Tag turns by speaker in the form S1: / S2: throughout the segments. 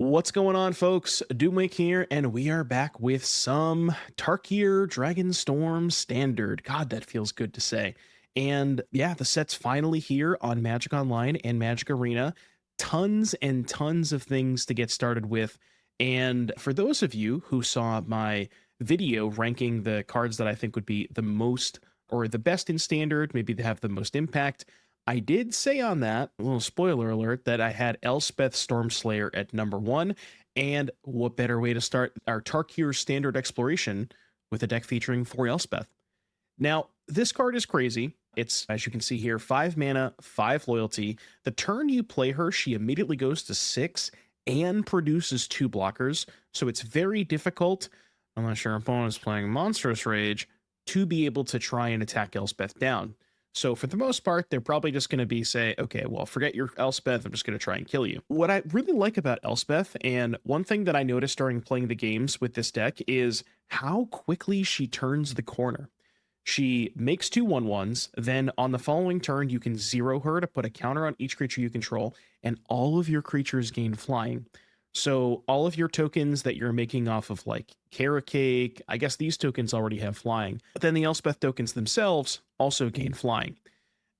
S1: What's going on, folks? Doomwake here, and we are back with some Tarkir Dragonstorm Standard. God, that feels good to say. And yeah, the set's finally here on Magic Online and Magic Arena. Tons and tons of things to get started with. And for those of you who saw my video ranking the cards that I think would be the most or the best in Standard, maybe they have the most impact, I did say on that, a little spoiler alert, that I had Elspeth Stormslayer at number 1, and what better way to start our Tarkir Standard exploration with a deck featuring 4 Elspeth. Now, this card is crazy. It's, as you can see here, 5 mana, 5 loyalty. The turn you play her, she immediately goes to 6 and produces 2 blockers, so it's very difficult, unless your opponent is playing Monstrous Rage, to be able to try and attack Elspeth down. So for the most part, they're probably just going to be say, okay, well, forget your Elspeth, I'm just going to try and kill you. What I really like about Elspeth, and one thing that I noticed during playing the games with this deck, is how quickly she turns the corner. She makes 2 1/1s, then on the following turn, you can zero her to put a counter on each creature you control, and all of your creatures gain flying. So all of your tokens that you're making off of like Caretaker, I guess these tokens already have flying, but then the Elspeth tokens themselves also gain flying.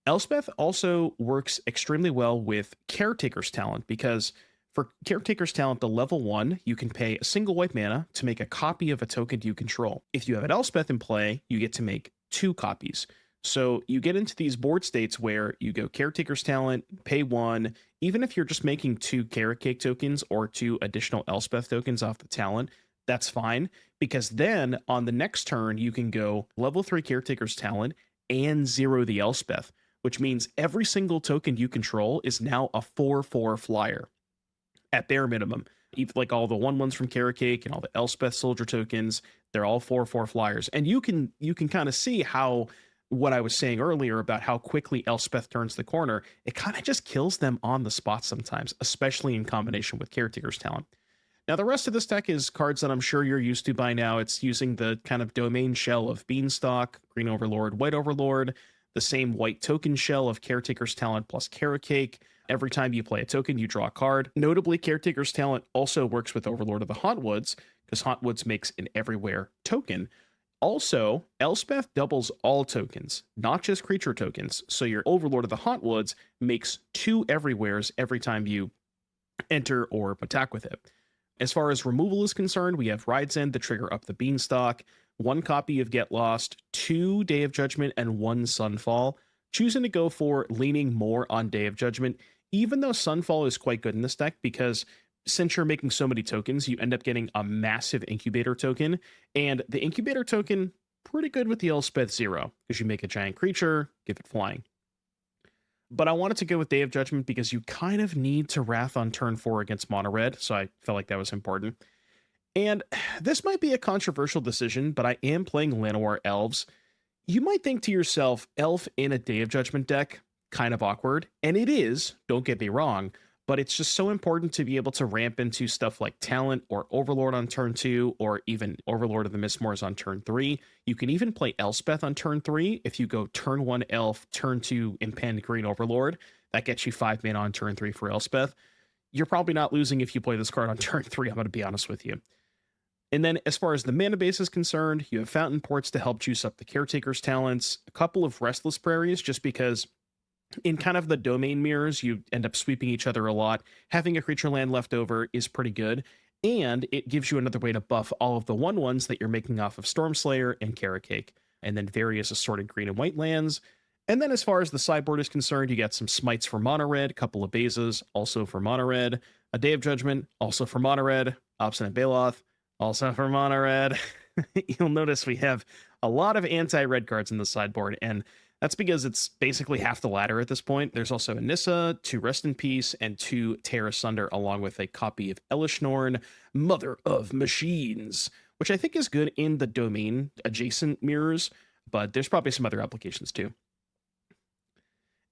S1: Elspeth also works extremely well with Caretaker's talent, because for Caretaker's talent, the level 1, you can pay a single white mana to make a copy of a token you control. If you have an Elspeth in play, you get to make 2 copies. So you get into these board states where you go Caretaker's talent, pay 1, even if you're just making 2 Carrot Cake tokens or 2 additional Elspeth tokens off the talent, that's fine, because then on the next turn, you can go level 3 Caretaker's talent and 0 the Elspeth, which means every single token you control is now a 4/4 flyer at bare minimum. Even like all the 1/1s from Carrot Cake and all the Elspeth soldier tokens, they're all 4/4 flyers. And you can kind of see how what I was saying earlier about how quickly Elspeth turns the corner, it kind of just kills them on the spot sometimes, especially in combination with Caretaker's talent. Now, the rest of this deck is cards that I'm sure you're used to by now. It's using the kind of domain shell of Beanstalk, Green Overlord, White Overlord, the same white token shell of Caretaker's talent plus Carrot Cake. Every time you play a token, you draw a card. Notably, Caretaker's talent also works with Overlord of the Hauntwoods, because Hauntwoods makes an everywhere token. Also, Elspeth doubles all tokens, not just creature tokens. So your Overlord of the Hauntwoods makes 2 everywheres every time you enter or attack with it. As far as removal is concerned, we have Ride's End to trigger Up the Beanstalk, 1 copy of Get Lost, 2 Day of Judgment, and 1 Sunfall. Choosing to go for leaning more on Day of Judgment, even though Sunfall is quite good in this deck, because since you're making so many tokens, you end up getting a massive Incubator token, and the Incubator token, pretty good with the Elspeth 0, because you make a giant creature, give it flying. But I wanted to go with Day of Judgment because you kind of need to Wrath on turn 4 against Mono Red, so I felt like that was important. And this might be a controversial decision, but I am playing Llanowar Elves. You might think to yourself, Elf in a Day of Judgment deck, kind of awkward, and it is, don't get me wrong, but it's just so important to be able to ramp into stuff like Talent or Overlord on turn 2, or even Overlord of the Mistmoors on turn 3. You can even play Elspeth on turn 3 if you go turn 1 Elf, turn 2 Impend Green Overlord. That gets you 5 mana on turn 3 for Elspeth. You're probably not losing if you play this card on turn 3, I'm going to be honest with you. And then as far as the mana base is concerned, you have Fountainports to help juice up the Caretaker's talents, a couple of Restless Prairies, just because in kind of the domain mirrors, you end up sweeping each other a lot. Having a creature land left over is pretty good, and it gives you another way to buff all of the 1/1s that you're making off of Stormslayer and Carrot Cake, and then various assorted green and white lands. And then as far as the sideboard is concerned, you got some Smites for Mono Red, a couple of Bezas, also for Mono Red, a Day of Judgment, also for Mono Red, Obstinate Baloth, also for Mono Red. You'll notice we have a lot of anti-red cards in the sideboard, and that's because it's basically half the ladder at this point. There's also a Nissa, 2 Rest in Peace, and 2 Tear Asunder, along with a copy of Elesh Norn, Mother of Machines, which I think is good in the domain adjacent mirrors, but there's probably some other applications too.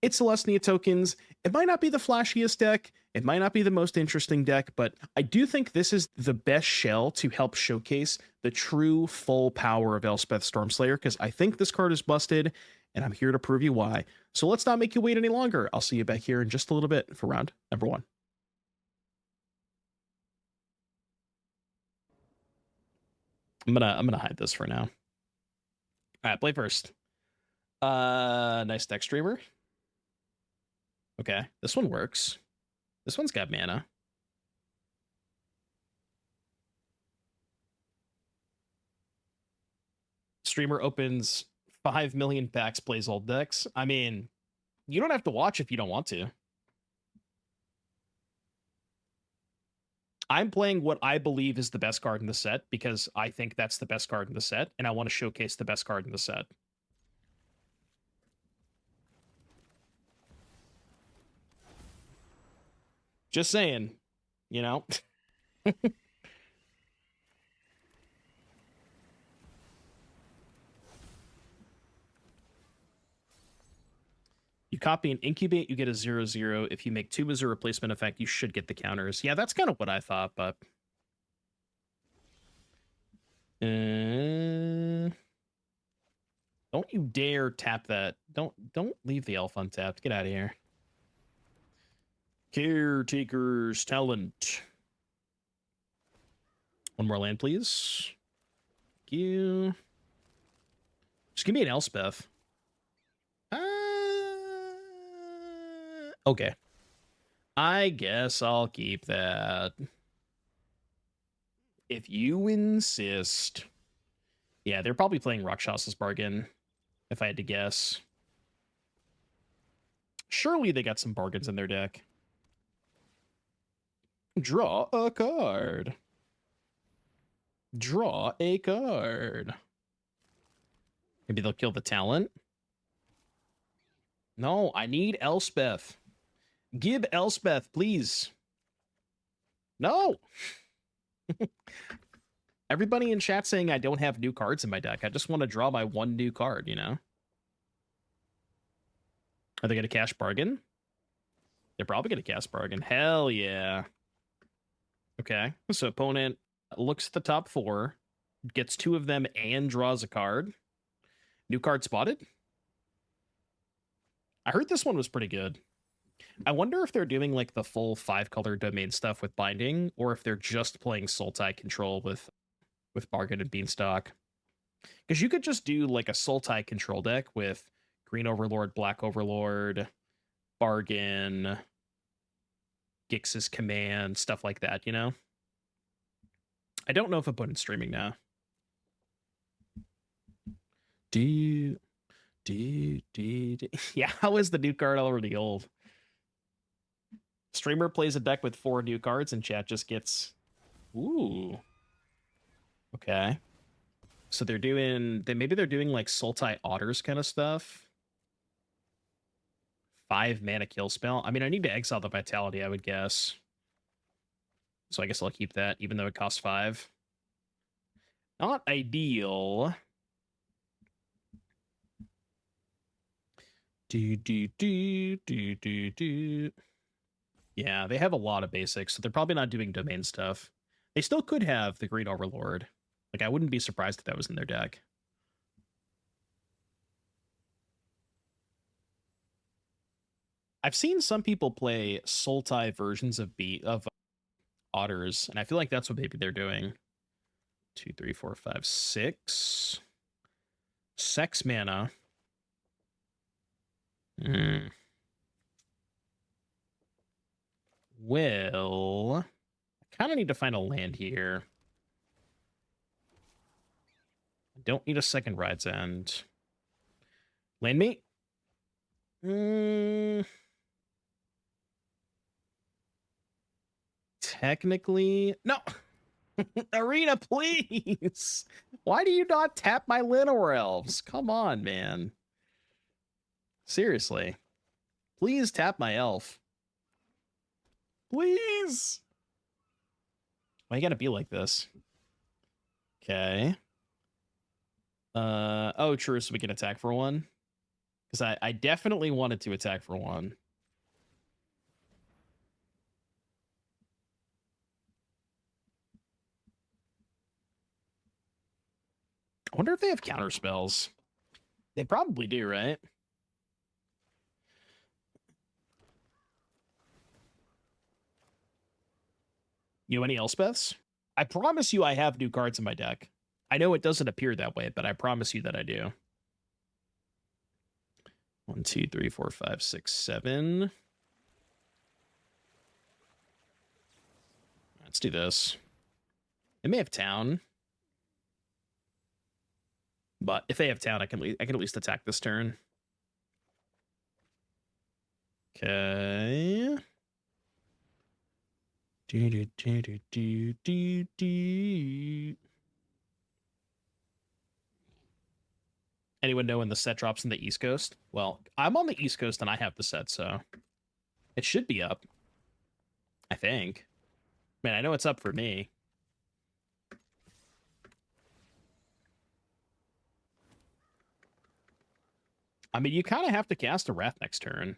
S1: It's Celestia tokens. It might not be the flashiest deck, it might not be the most interesting deck, but I do think this is the best shell to help showcase the true full power of Elspeth Stormslayer, because I think this card is busted, and I'm here to prove you why. So let's not make you wait any longer. I'll see you back here in just a little bit for round number 1. I'm gonna hide this for now. All right, play first. Nice deck streamer. Okay, this one works. This one's got mana. Streamer opens 5 million packs, plays old decks. I mean, you don't have to watch if you don't want to. I'm playing what I believe is the best card in the set because I think that's the best card in the set, and I want to showcase the best card in the set. Just saying, you know? You copy and incubate, you get a 0/0. If you make 2 as a replacement effect, you should get the counters. Yeah, that's kind of what I thought, but... don't you dare tap that. Don't leave the elf untapped. Get out of here. Caretaker's Talent. One more land, please. Thank you. Just give me an Elspeth. Okay. I guess I'll keep that. If you insist. Yeah, they're probably playing Rakshas's Bargain, if I had to guess. Surely they got some bargains in their deck. Draw a card. Draw a card. Maybe they'll kill the talent. No, I need Elspeth. Give Elspeth, please. No. Everybody in chat saying I don't have new cards in my deck. I just want to draw my one new card, you know? Are they going to cash bargain? They're probably going to cash bargain. Hell yeah. Okay. So opponent looks at the top 4, gets 2 of them, and draws a card. New card spotted? I heard this one was pretty good. I wonder if they're doing like the full 5-color domain stuff with binding, or if they're just playing sultai control with Bargain and Beanstalk. Because you could just do like a sultai control deck with Green Overlord, Black Overlord, Bargain, Gix's Command, stuff like that, you know? I don't know if opponent's streaming now. Yeah, how is the new card already old? Streamer plays a deck with 4 new cards and chat just gets... Ooh. Okay. So they're doing... maybe they're doing like Sultai Otters kind of stuff. 5 mana kill spell. I mean, I need to exile the Vitality, I would guess. So I guess I'll keep that, even though it costs 5. Not ideal. Yeah, they have a lot of basics, so they're probably not doing domain stuff. They still could have the Green Overlord. Like, I wouldn't be surprised if that was in their deck. I've seen some people play Sultai versions of Otters, and I feel like that's what maybe they're doing. 2, 3, 4, 5, 6. 6 mana. Well, I kind of need to find a land here. I don't need a second Ride's End. Land me? Technically, no. Arena, please. Why do you not tap my Llanowar Elves? Come on, man. Seriously. Please tap my elf. Please. Why you gotta be like this? Okay. Oh, true, so we can attack for 1. Because I definitely wanted to attack for 1. I wonder if they have counter spells. They probably do, right? You any Elspeths? I promise you I have new cards in my deck. I know it doesn't appear that way, but I promise you that I do. 1, 2, 3, 4, 5, 6, 7. Let's do this. They may have town, but if they have town, I can at least attack this turn. Okay. Anyone know when the set drops in the East Coast? Well, I'm on the East Coast and I have the set, so it should be up. I think. Man, I know it's up for me. I mean, you kind of have to cast a Wrath next turn.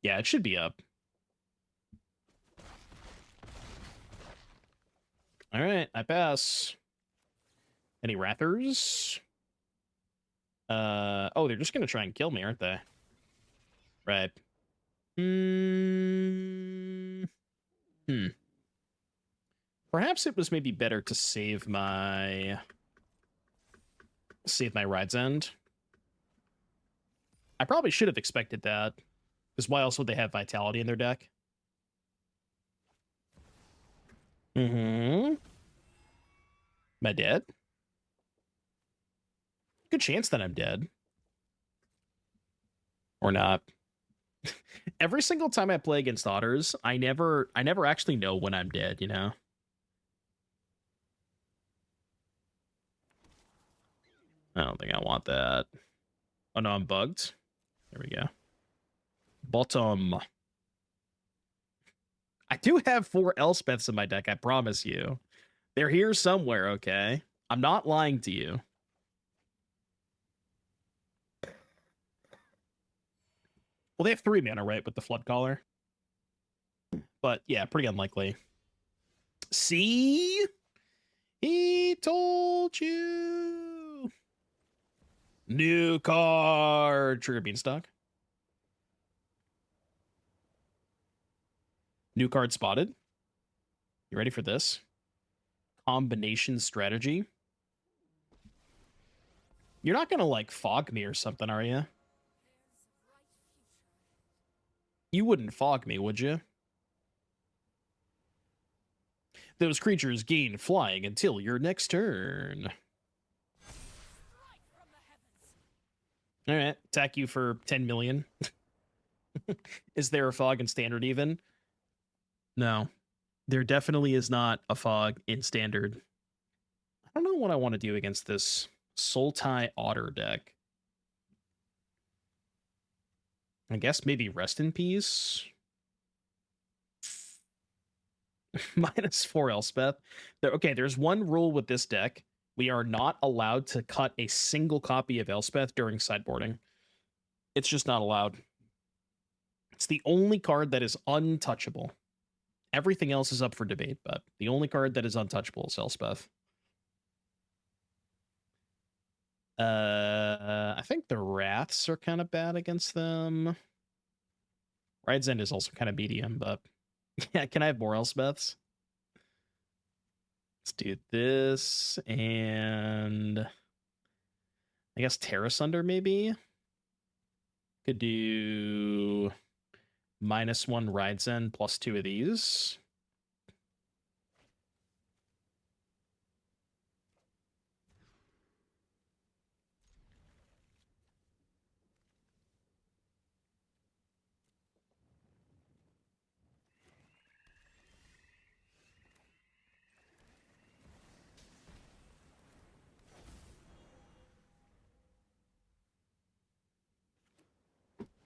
S1: Yeah, it should be up. All right, I pass. Any Wrathers? Oh, they're just gonna try and kill me, aren't they? Right. Perhaps it was maybe better to save my Ride's End. I probably should have expected that. Because why else would they have Vitality in their deck? Am I dead? Good chance that I'm dead. Or not. Every single time I play against otters, I never actually know when I'm dead, you know? I don't think I want that. Oh no, I'm bugged. There we go. Bottom. I do have 4 Elspeths in my deck, I promise you. They're here somewhere, okay? I'm not lying to you. Well, they have 3 mana, right, with the Flood Caller? But yeah, pretty unlikely. See? He told you. New card. Trigger Beanstalk. New card spotted. You ready for this? Combination strategy. You're not gonna like fog me or something, are you? You wouldn't fog me, would you? Those creatures gain flying until your next turn. All right, attack you for 10 million. Is there a fog in standard even? No, there definitely is not a fog in standard. I don't know what I want to do against this Sultai Otter deck. I guess maybe Rest in Peace. -4 Elspeth. Okay, there's one rule with this deck. We are not allowed to cut a single copy of Elspeth during sideboarding. It's just not allowed. It's the only card that is untouchable. Everything else is up for debate, but the only card that is untouchable is Elspeth. I think the Wraths are kind of bad against them. Ride's End is also kind of medium, but yeah, can I have more Elspeths? Let's do this, and I guess Tear Asunder maybe? Could do -1 Ride's End plus 2 of these.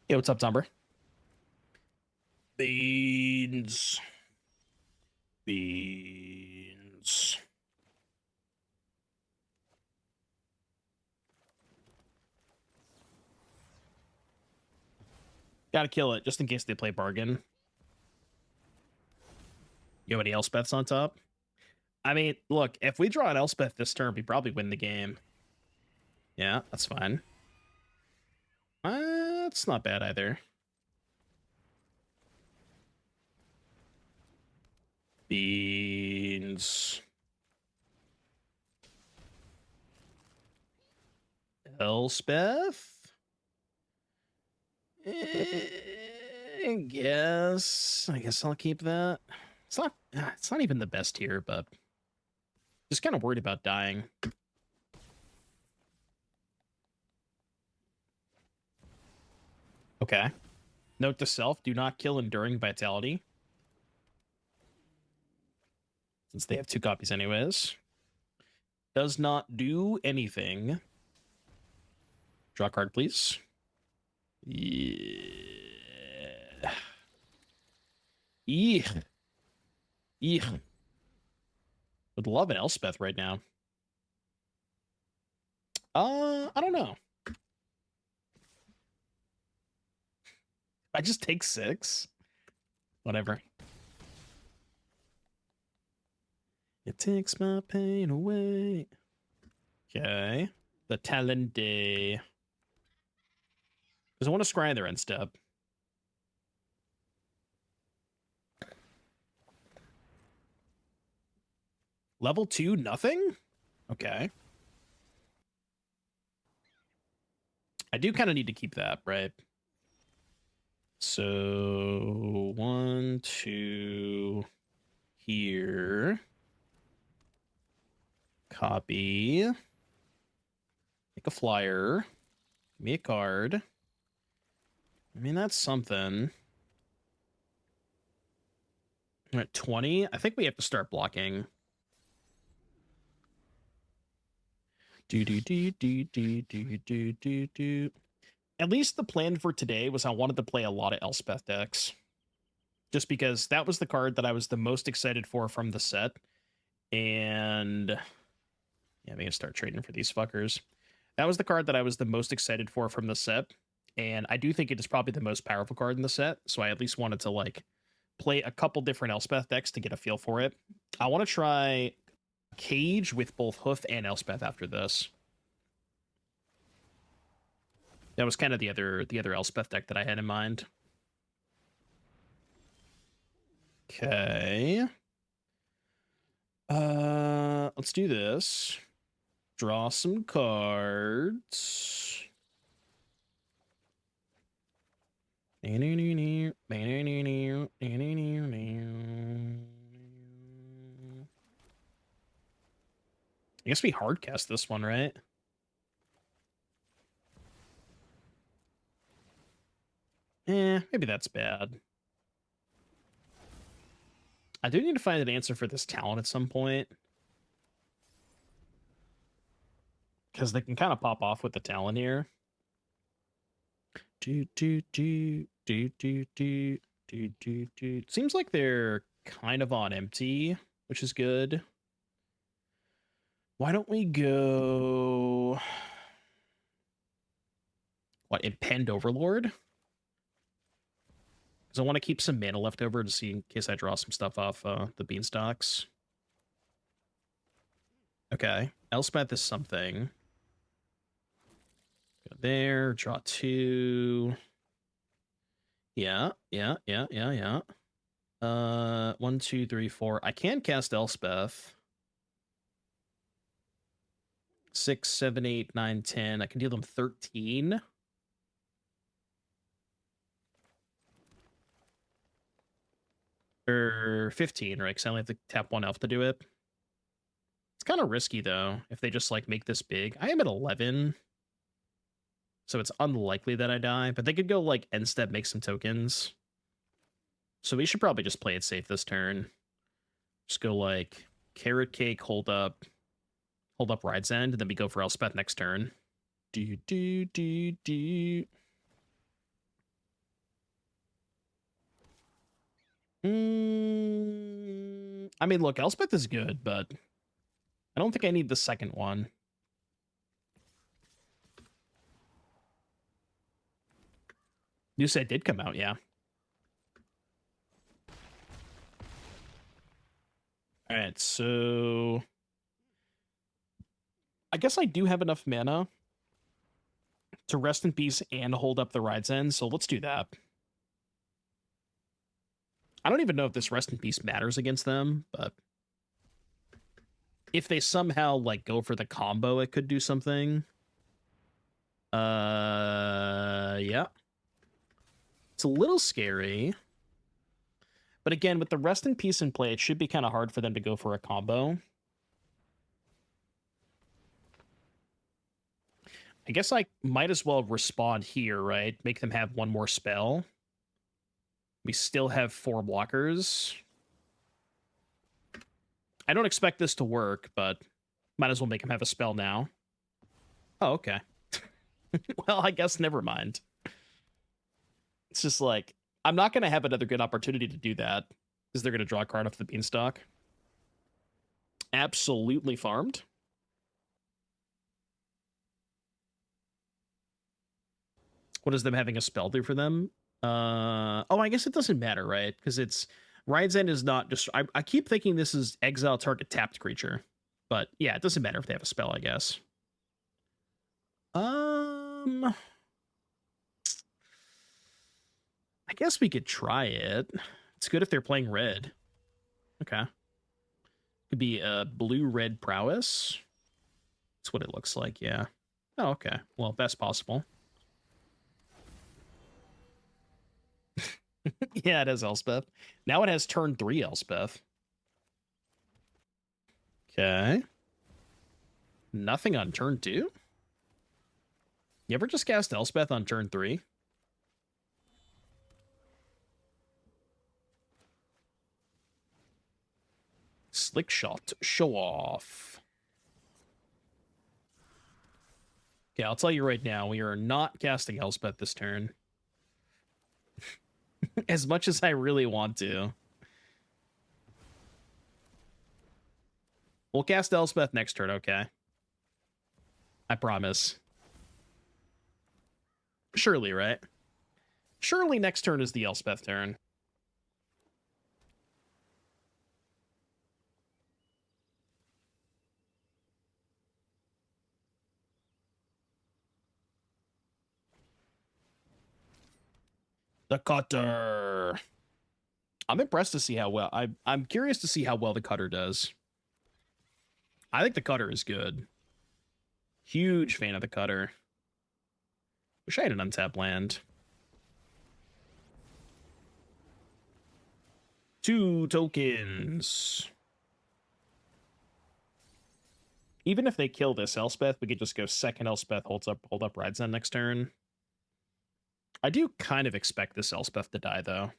S1: Hey, what's up, Tomber? Beans. Gotta kill it, just in case they play bargain. You have any Elspeths on top? I mean, look, if we draw an Elspeth this turn, we probably win the game. Yeah, that's fine. That's not bad either. Beans. Elspeth. I guess I'll keep that. It's not even the best here, but just kind of worried about dying. Okay. Note to self, do not kill Enduring Vitality. Since they have 2 copies anyways. Does not do anything. Draw a card, please. Yeah. Yeah. Yeah. Would love an Elspeth right now. I don't know. I just take 6. Whatever. It takes my pain away. Okay. The Talon Day. Because I want to scry their end step. Level 2, nothing? Okay. I do kind of need to keep that, right? So 1, 2 here. Copy. Make a flyer. Give me a card. I mean, that's something. We're at 20. I think we have to start blocking. Do. At least the plan for today was I wanted to play a lot of Elspeth decks. Just because that was the card that I was the most excited for from the set. And yeah, I'm going to start trading for these fuckers. That was the card that I was the most excited for from the set. And I do think it is probably the most powerful card in the set. So I at least wanted to like play a couple different Elspeth decks to get a feel for it. I want to try Cage with both Hoof and Elspeth after this. That was kind of the other Elspeth deck that I had in mind. Okay. Let's do this. Draw some cards. I guess we hardcast this one, right? Maybe that's bad. I do need to find an answer for this talent at some point. Because they can kind of pop off with the talent here. Seems like they're kind of on empty, which is good. Why don't we go... What, Impend Overlord? Because I want to keep some mana left over to see in case I draw some stuff off the Beanstalks. Okay, Elspeth is something. Go there, draw 2. Yeah. 1, 2, 3, 4. I can cast Elspeth. 6, 7, 8, 9, 10. I can deal them 13. Or 15, right? Because I only have to tap 1 elf to do it. It's kind of risky, though, if they just, like, make this big. I am at 11. So it's unlikely that I die. But they could go, like, end step, make some tokens. So we should probably just play it safe this turn. Just go, like, Carrot Cake, hold up Ride's End, and then we go for Elspeth next turn. I mean, look, Elspeth is good, but I don't think I need the second one. Nissa did come out, yeah. All right, so I guess I do have enough mana to rest in peace and hold up the Ride's End, so let's do that. I don't even know if this rest in peace matters against them, but if they somehow like go for the combo, it could do something. Yeah. It's a little scary. But again, with the Rest in Peace in play, it should be kind of hard for them to go for a combo. I guess I might as well respond here, right? Make them have one more spell. We still have 4 blockers. I don't expect this to work, but might as well make him have a spell now. Oh, okay. Well, I guess never mind. It's just like, I'm not going to have another good opportunity to do that because they're going to draw a card off the Beanstalk. Absolutely farmed. What is them having a spell do for them? Oh, I guess it doesn't matter, right? Because it's Ride's End is not just. I keep thinking this is exile target tapped creature, but yeah, it doesn't matter if they have a spell, I guess. I guess we could try it. It's good if they're playing red. Okay. Could be a blue-red prowess. That's what it looks like, yeah. Oh, okay. Well, best possible. Yeah, it has Elspeth. Now it has turn 3 Elspeth. Okay. Nothing on turn 2? You ever just cast Elspeth on turn 3? Slick shot. Show off. Okay, I'll tell you right now, we are not casting Elspeth this turn. As much as I really want to. We'll cast Elspeth next turn, okay? I promise. Surely, right? Surely next turn is the Elspeth turn. The Cutter. I'm impressed to see how well... I'm curious to see how well the Cutter does. I think the Cutter is good. Huge fan of the Cutter. Wish I had an untapped land. 2 tokens. Even if they kill this Elspeth, we could just go second Elspeth, hold up Rides End next turn. I do kind of expect this Elspeth to die, though.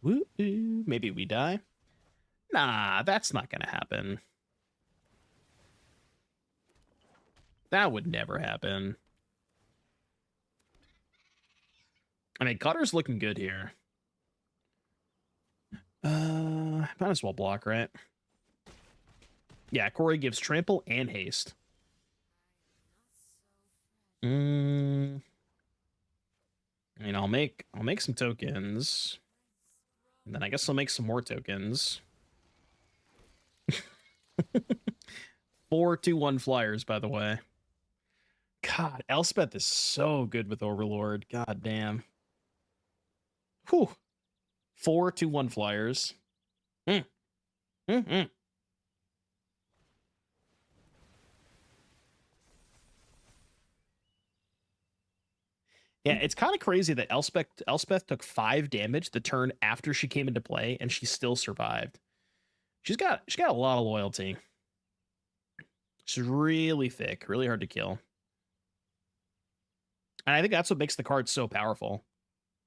S1: Woo-hoo. Maybe we die. Nah, that's not gonna happen. That would never happen. I mean, Cutter's looking good here. Might as well block, right? Yeah, Corey gives trample and haste. I mean, I'll make some tokens. And then I guess I'll make some more tokens. 4 2-1 flyers, by the way. God, Elspeth is so good with Overlord. God damn. Whew. 4 2-1 flyers. Yeah, it's kind of crazy that Elspeth took 5 damage the turn after she came into play, and she still survived. She's got a lot of loyalty. She's really thick, really hard to kill. And I think that's what makes the card so powerful.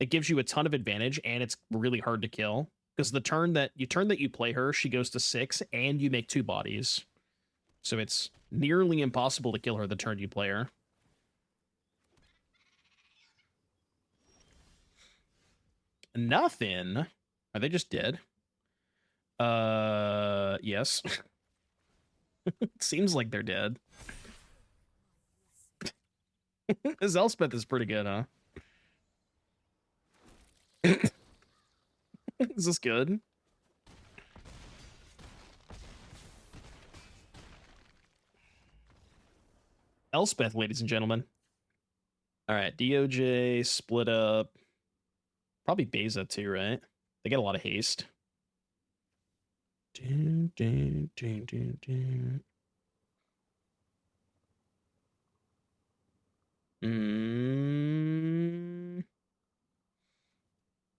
S1: It gives you a ton of advantage, and it's really hard to kill. Because the turn that you play her, she goes to 6, and you make 2 bodies. So it's nearly impossible to kill her the turn you play her. Nothing. Are they just dead? Yes. Seems like they're dead. This Elspeth is pretty good, huh? Is this good? Elspeth, ladies and gentlemen. All right, DOJ, split up. Probably Beza too, right? They get a lot of haste.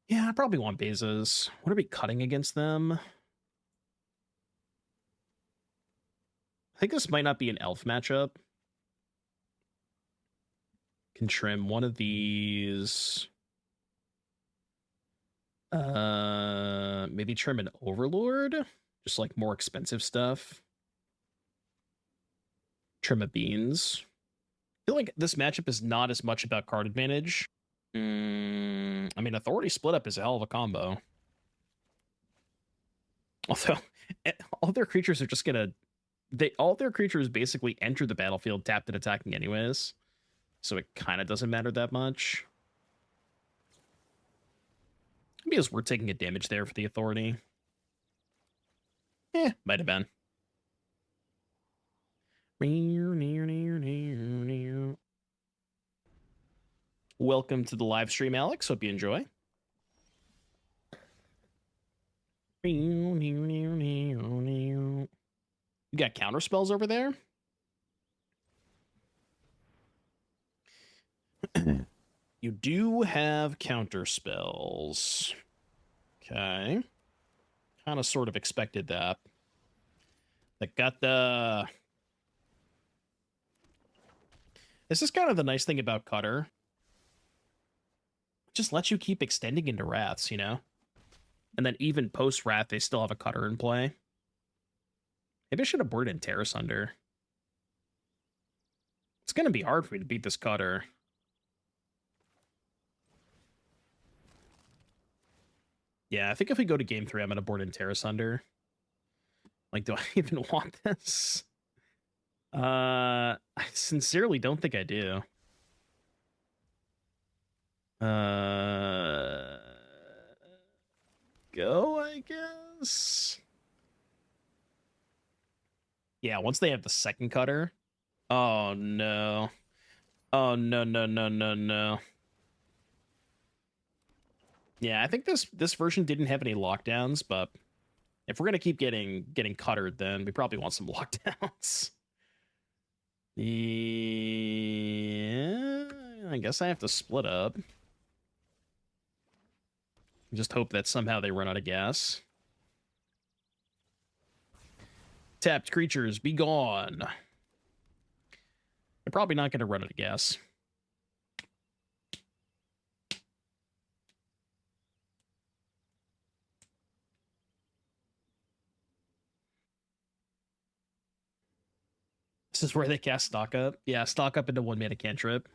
S1: Yeah, I probably want Bezas. What are we cutting against them? I think this might not be an elf matchup. Can trim one of these. Maybe trim an Overlord. Just like more expensive stuff. Trim a Beans. I feel like this matchup is not as much about card advantage. I mean, Authority Split Up is a hell of a combo. Although, all their creatures are just gonna... all their creatures basically enter the battlefield tapped and attacking anyways. So it kind of doesn't matter that much. Maybe it's worth taking a damage there for the Authority. Might have been. Welcome to the live stream, Alex. Hope you enjoy. You got counter spells over there? You do have counter spells. Okay. Kind of sort of expected that. That got the... This is kind of the nice thing about Cutter. It just lets you keep extending into Wraths, you know? And then even post-Wrath, they still have a Cutter in play. Maybe I should have boarded in Tear Asunder. It's going to be hard for me to beat this Cutter. Yeah, I think if we go to game 3, I'm going to board in Tear Asunder. Like, do I even want this? I sincerely don't think I do. Go, I guess. Yeah, once they have the second Cutter. Oh, no. Oh, no. Yeah, I think this version didn't have any lockdowns, but if we're gonna keep getting cuttered, then we probably want some lockdowns. Yeah, I guess I have to split up. Just hope that somehow they run out of gas. Tapped creatures, be gone. They're probably not going to run out of gas. This is where they cast Stock Up. Yeah, Stock Up into 1-mana cantrip.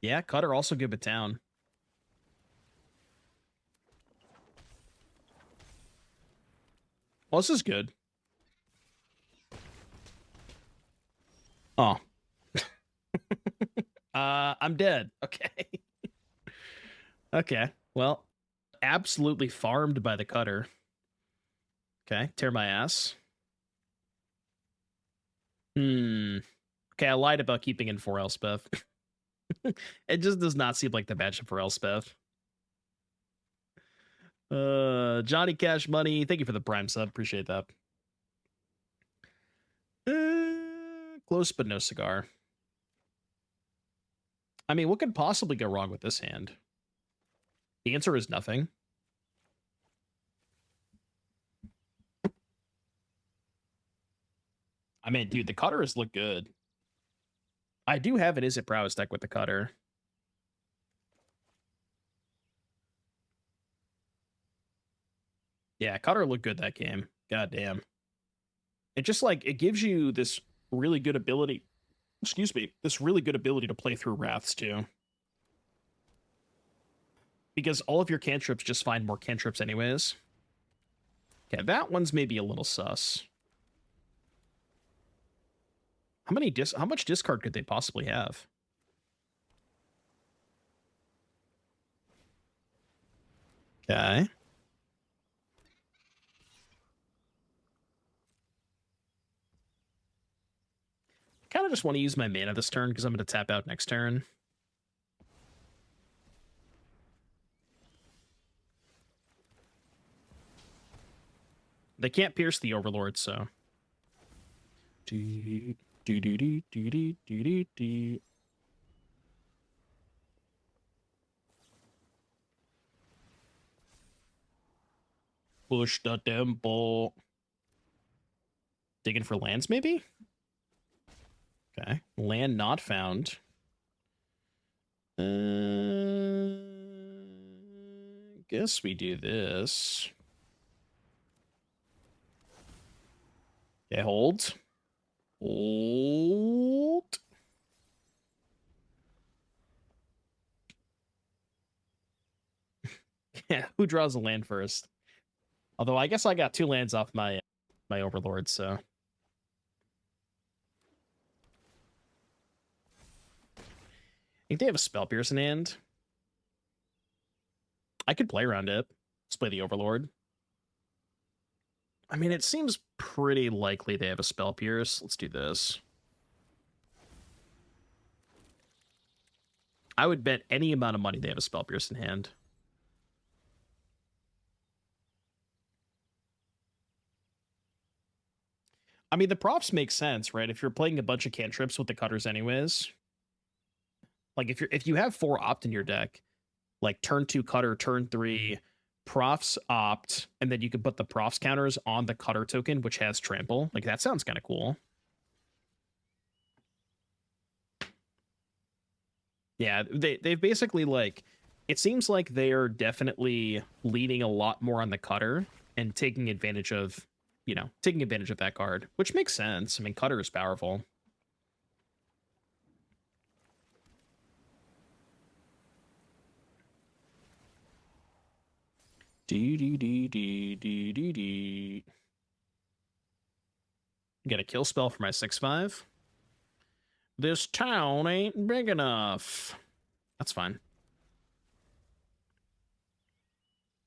S1: Yeah, Cutter also good with town. Well, this is good. Oh. I'm dead. Okay. Okay. Well, absolutely farmed by the Cutter. Okay, tear my ass. Okay, I lied about keeping in 4 Elspeth. It just does not seem like the matchup for Elspeth. Johnny Cash Money, thank you for the Prime sub. Appreciate that. Close but no cigar. I mean, what could possibly go wrong with this hand? The answer is nothing. I mean, dude, the Cutters look good. I do have an Izzet Prowess deck with the Cutter. Yeah, Cutter looked good that game. God damn. It just like, it gives you this really good ability. Excuse me. This really good ability to play through Wraths too. Because all of your cantrips just find more cantrips anyways. Okay, that one's maybe a little sus. How much discard could they possibly have? Okay. Kind of just want to use my mana this turn because I'm going to tap out next turn. They can't pierce the Overlord, so. Do, do, do, do, do, do, do, do. Push the temple. Digging for lands, maybe? Okay. Land not found. Guess we do this. Okay, hold. Hold. Yeah, who draws a land first? Although I guess I got 2 lands off my Overlord, so. I think they have a Spell Pierce in hand. I could play around it. Let's play the Overlord. I mean, it seems pretty likely they have a Spell Pierce. Let's do this. I would bet any amount of money they have a Spell Pierce in hand. I mean, the props make sense, right? If you're playing a bunch of cantrips with the cutters anyways. Like, if you have 4 opt in your deck, like turn 2 cutter, turn 3 profs opt, and then you can put the profs counters on the cutter token, which has trample. Like, that sounds kind of cool. Yeah, they've basically, like, it seems like they're definitely leaning a lot more on the cutter and taking advantage of, you know, taking advantage of that card, which makes sense. I mean, cutter is powerful. Get a kill spell for my 6/5. This town ain't big enough. That's fine.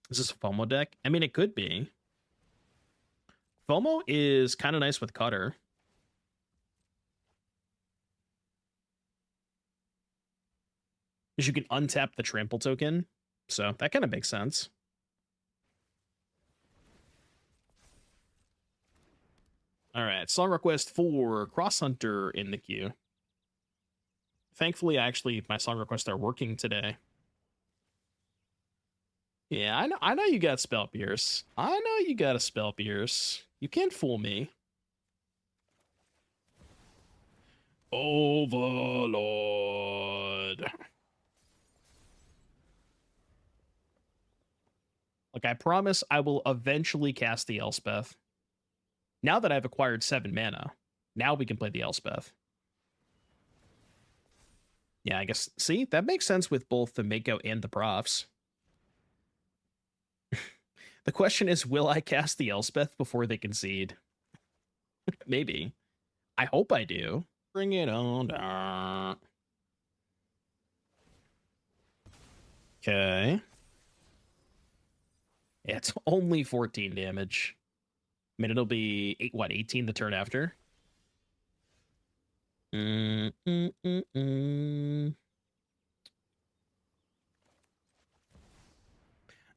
S1: Is this a FOMO deck? I mean, it could be. FOMO is kind of nice with cutter. Because you can untap the trample token. So that kind of makes sense. All right, song request for Cross Hunter in the queue. Thankfully, my song requests are working today. Yeah, I know you got Spell Pierce. I know you got a Spell Pierce. You can't fool me. Overlord. Like, I promise I will eventually cast the Elspeth. Now that I've acquired 7 mana, now we can play the Elspeth. Yeah, I guess, see, that makes sense with both the Mako and the profs. The question is, will I cast the Elspeth before they concede? Maybe. I hope I do. Bring it on down. Okay. Yeah, it's only 14 damage. I mean, it'll be 18 the turn after?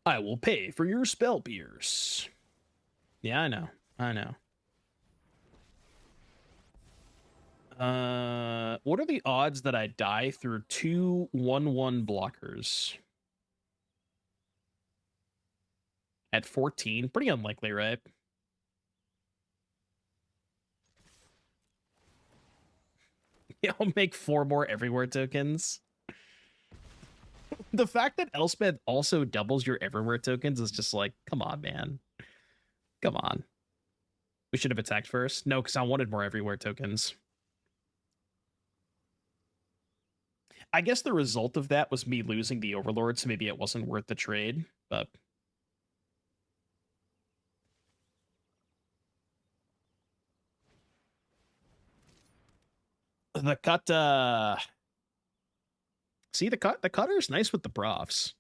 S1: I will pay for your Spell Pierce. Yeah, I know. What are the odds that I die through 2 1/1 blockers? At 14? Pretty unlikely, right? Yeah, I'll make 4 more everywhere tokens. The fact that Elspeth also doubles your everywhere tokens is just like, come on, man. Come on. We should have attacked first. No, because I wanted more everywhere tokens. I guess the result of that was me losing the Overlord, so maybe it wasn't worth the trade, but... The cut, see, the cutter's nice with the profs.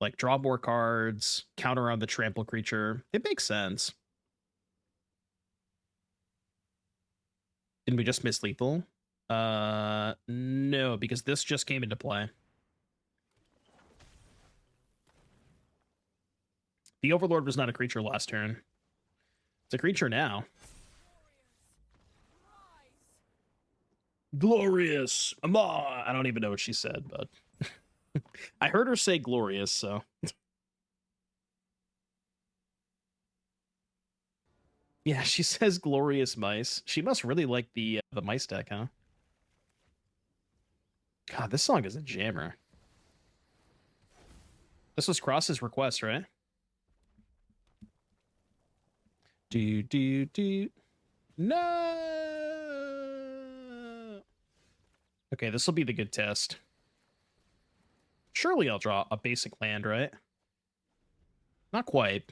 S1: Like, draw more cards, counter on the trample creature. It makes sense. Didn't we just miss lethal? No, because this just came into play. The Overlord was not a creature last turn. It's a creature now. Glorious. I don't even know what she said, but I heard her say glorious, so. Yeah, she says glorious mice. She must really like the mice deck, huh? God, this song is a jammer. This was Cross's request, right? Do. No! Okay, this will be the good test. Surely I'll draw a basic land, right? Not quite.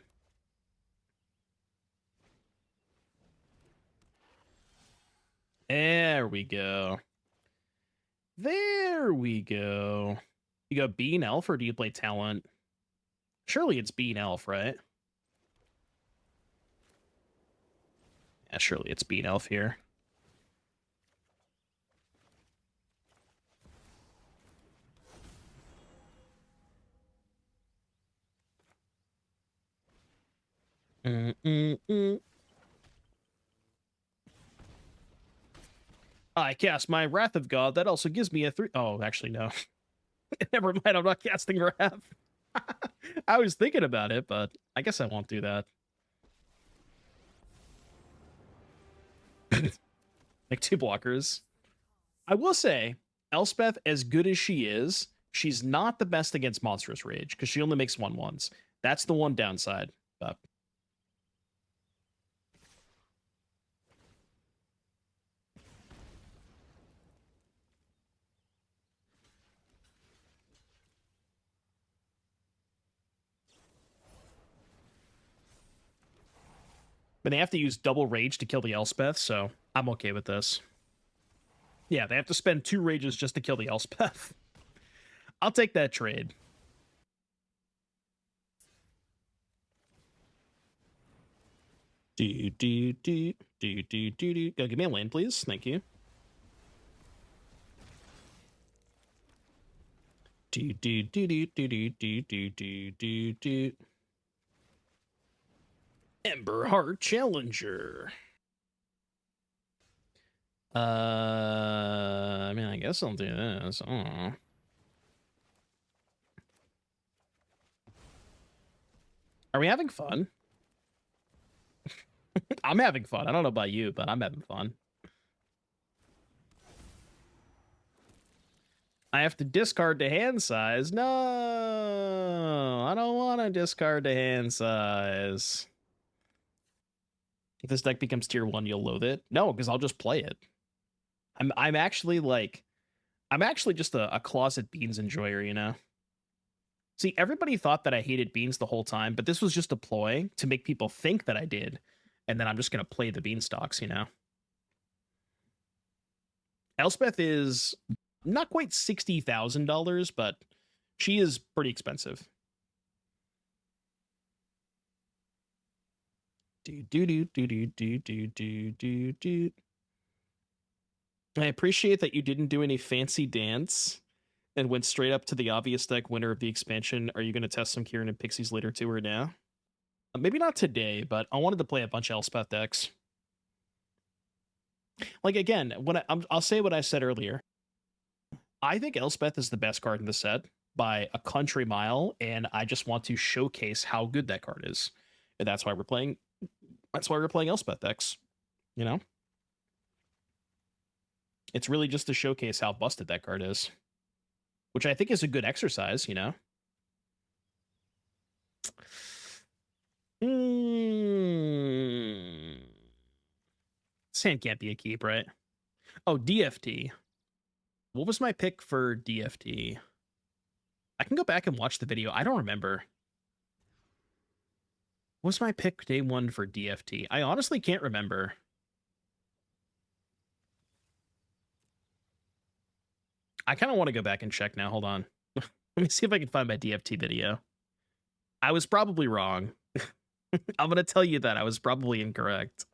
S1: There we go. There we go. You go Bean Elf or do you play Talent? Surely it's Bean Elf, right? Yeah, surely it's Bean Elf here. I cast my Wrath of God. That also gives me a 3. Oh, actually, no. Never mind. I'm not casting Wrath. I was thinking about it, but I guess I won't do that. Like 2 blockers. I will say, Elspeth, as good as she is, she's not the best against Monstrous Rage because she only makes 1/1s. That's the one downside. But they have to use double rage to kill the Elspeth, so I'm okay with this. Yeah, they have to spend 2 rages just to kill the Elspeth. I'll take that trade. Go give me a land, please. Thank you. Emberheart Challenger. I mean, I guess I'll do this. I don't know. Are we having fun? I'm having fun. I don't know about you, but I'm having fun. I have to discard the hand size. No, I don't want to discard the hand size. If this deck becomes tier 1, you'll loathe it. No, because I'll just play it. I'm actually just a closet beans enjoyer, you know? See, everybody thought that I hated beans the whole time, but this was just a ploy to make people think that I did. And then I'm just going to play the beanstalks, you know? Elspeth is not quite $60,000, but she is pretty expensive. I appreciate that you didn't do any fancy dance and went straight up to the obvious deck winner of the expansion. Are you going to test some Kieran and Pixies later too or now? Maybe not today, but I wanted to play a bunch of Elspeth decks. Like, again, I'll say what I said earlier. I think Elspeth is the best card in the set by a country mile, and I just want to showcase how good that card is. And that's why we're playing Elspeth decks, you know? It's really just to showcase how busted that card is, which I think is a good exercise, you know? Sand can't be a keep, right? Oh, DFT. What was my pick for DFT? I can go back and watch the video. I don't remember. What was my pick day 1 for DFT? I honestly can't remember. I kind of want to go back and check now. Hold on. Let me see if I can find my DFT video. I was probably wrong. I'm going to tell you that I was probably incorrect.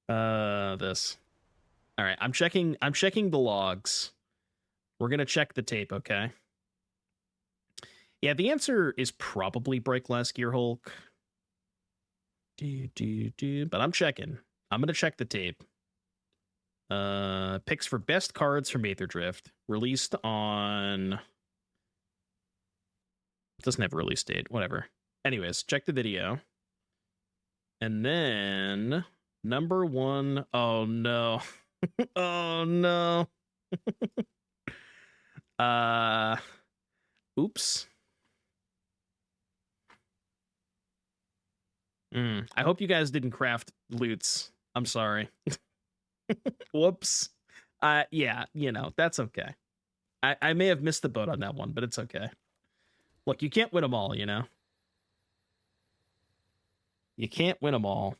S1: This. All right, I'm checking the logs. We're going to check the tape, okay? Yeah, the answer is probably Break Last Gear Hulk. But I'm checking. I'm gonna check the tape. Picks for best cards from Aether Drift, released on. It doesn't have a release date. Whatever. Anyways, check the video. And then number one. Oh no. Oh no. Oops. I hope you guys didn't craft loots. I'm sorry. Whoops. Yeah, you know, that's okay. I may have missed the boat on that one, but it's okay. Look, you can't win them all, you know? You can't win them all.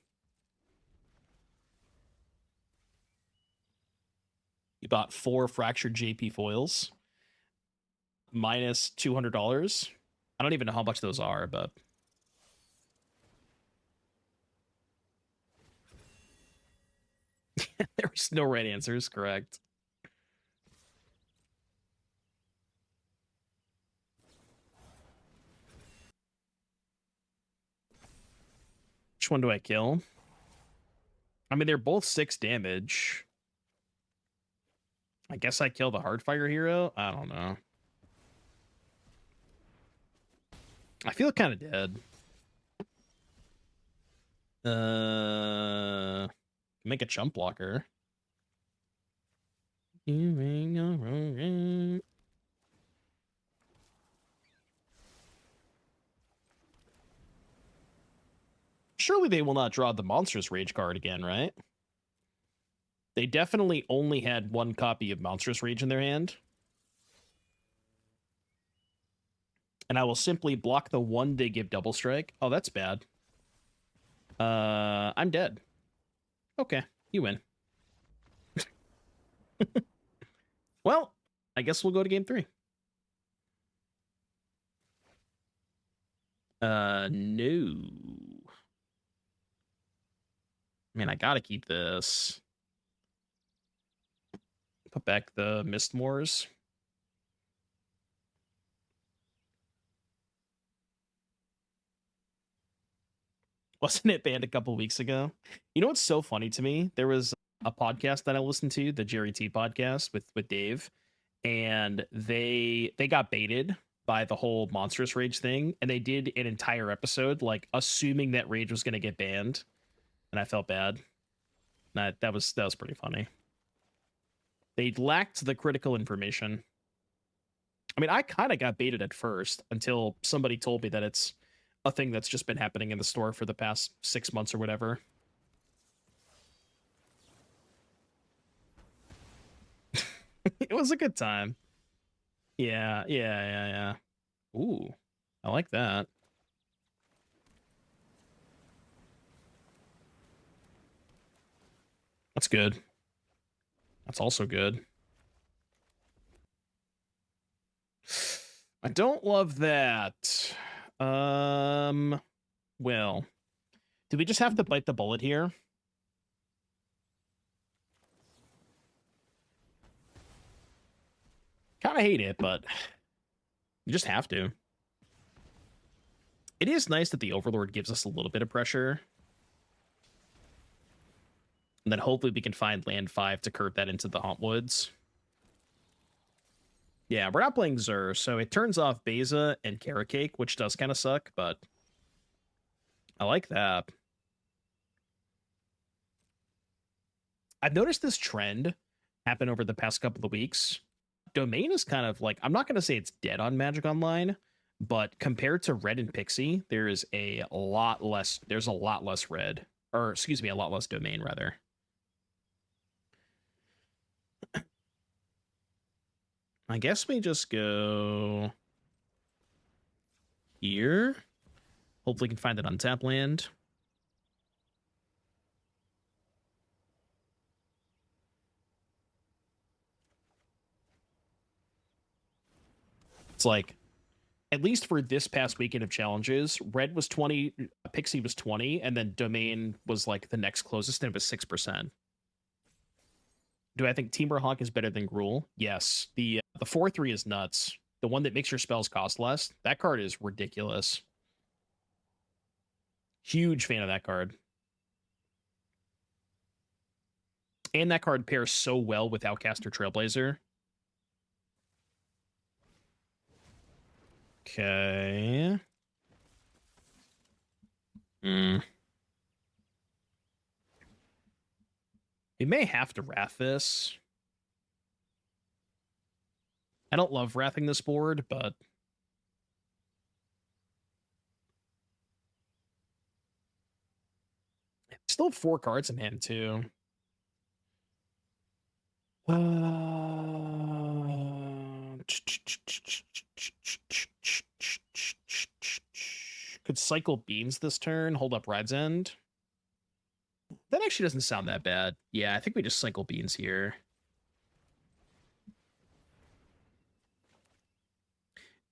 S1: You bought 4 fractured JP foils. Minus $200. I don't even know how much those are, but... There's no right answers, correct. Which one do I kill? I mean, they're both 6 damage. I guess I kill the Hardfire hero? I don't know. I feel kind of dead. Make a chump blocker. Surely they will not draw the Monstrous Rage card again, right? They definitely only had 1 copy of Monstrous Rage in their hand. And I will simply block the 1 they give Double Strike. Oh, that's bad. I'm dead. Okay, you win. Well, I guess we'll go to game 3. No. Man, I gotta keep this. Put back the Mistmoors. Wasn't it banned a couple weeks ago? You know what's so funny to me? There was a podcast that I listened to, the Jerry T podcast with Dave, and they got baited by the whole Monstrous Rage thing, and they did an entire episode like assuming that Rage was going to get banned, and I felt bad. That was pretty funny. They lacked the critical information. I mean, I kind of got baited at first until somebody told me that it's a thing that's just been happening in the store for the past 6 months or whatever. It was a good time. Yeah. Ooh, I like that. That's good. That's also good. I don't love that. Well, do we just have to bite the bullet here? Kind of hate it, but you just have to. It is nice that the Overlord gives us a little bit of pressure. And then hopefully we can find land 5 to curve that into the Hauntwoods. Yeah, we're not playing Zur, so it turns off Beza and Caretaker, which does kind of suck, but I like that. I've noticed this trend happen over the past couple of weeks. Domain is kind of like, I'm not going to say it's dead on Magic Online, but compared to Red and Pixie, there's a lot less Red, or excuse me, a lot less Domain rather. I guess we just go here. Hopefully we can find an untap land. It's like, at least for this past weekend of challenges, Red was 20, Pixie was 20, and then Domain was like the next closest, and it was 6%. Do I think Temur Hawk is better than Gruul? Yes. The 4/3 is nuts. The one that makes your spells cost less. That card is ridiculous. Huge fan of that card. And that card pairs so well with Outcaster Trailblazer. Okay. We may have to Wrath this. I don't love Wrathing this board, but... Still have 4 cards in hand, too. Could cycle Beans this turn, hold up Ride's End. That actually doesn't sound that bad. Yeah, I think we just cycle Beans here.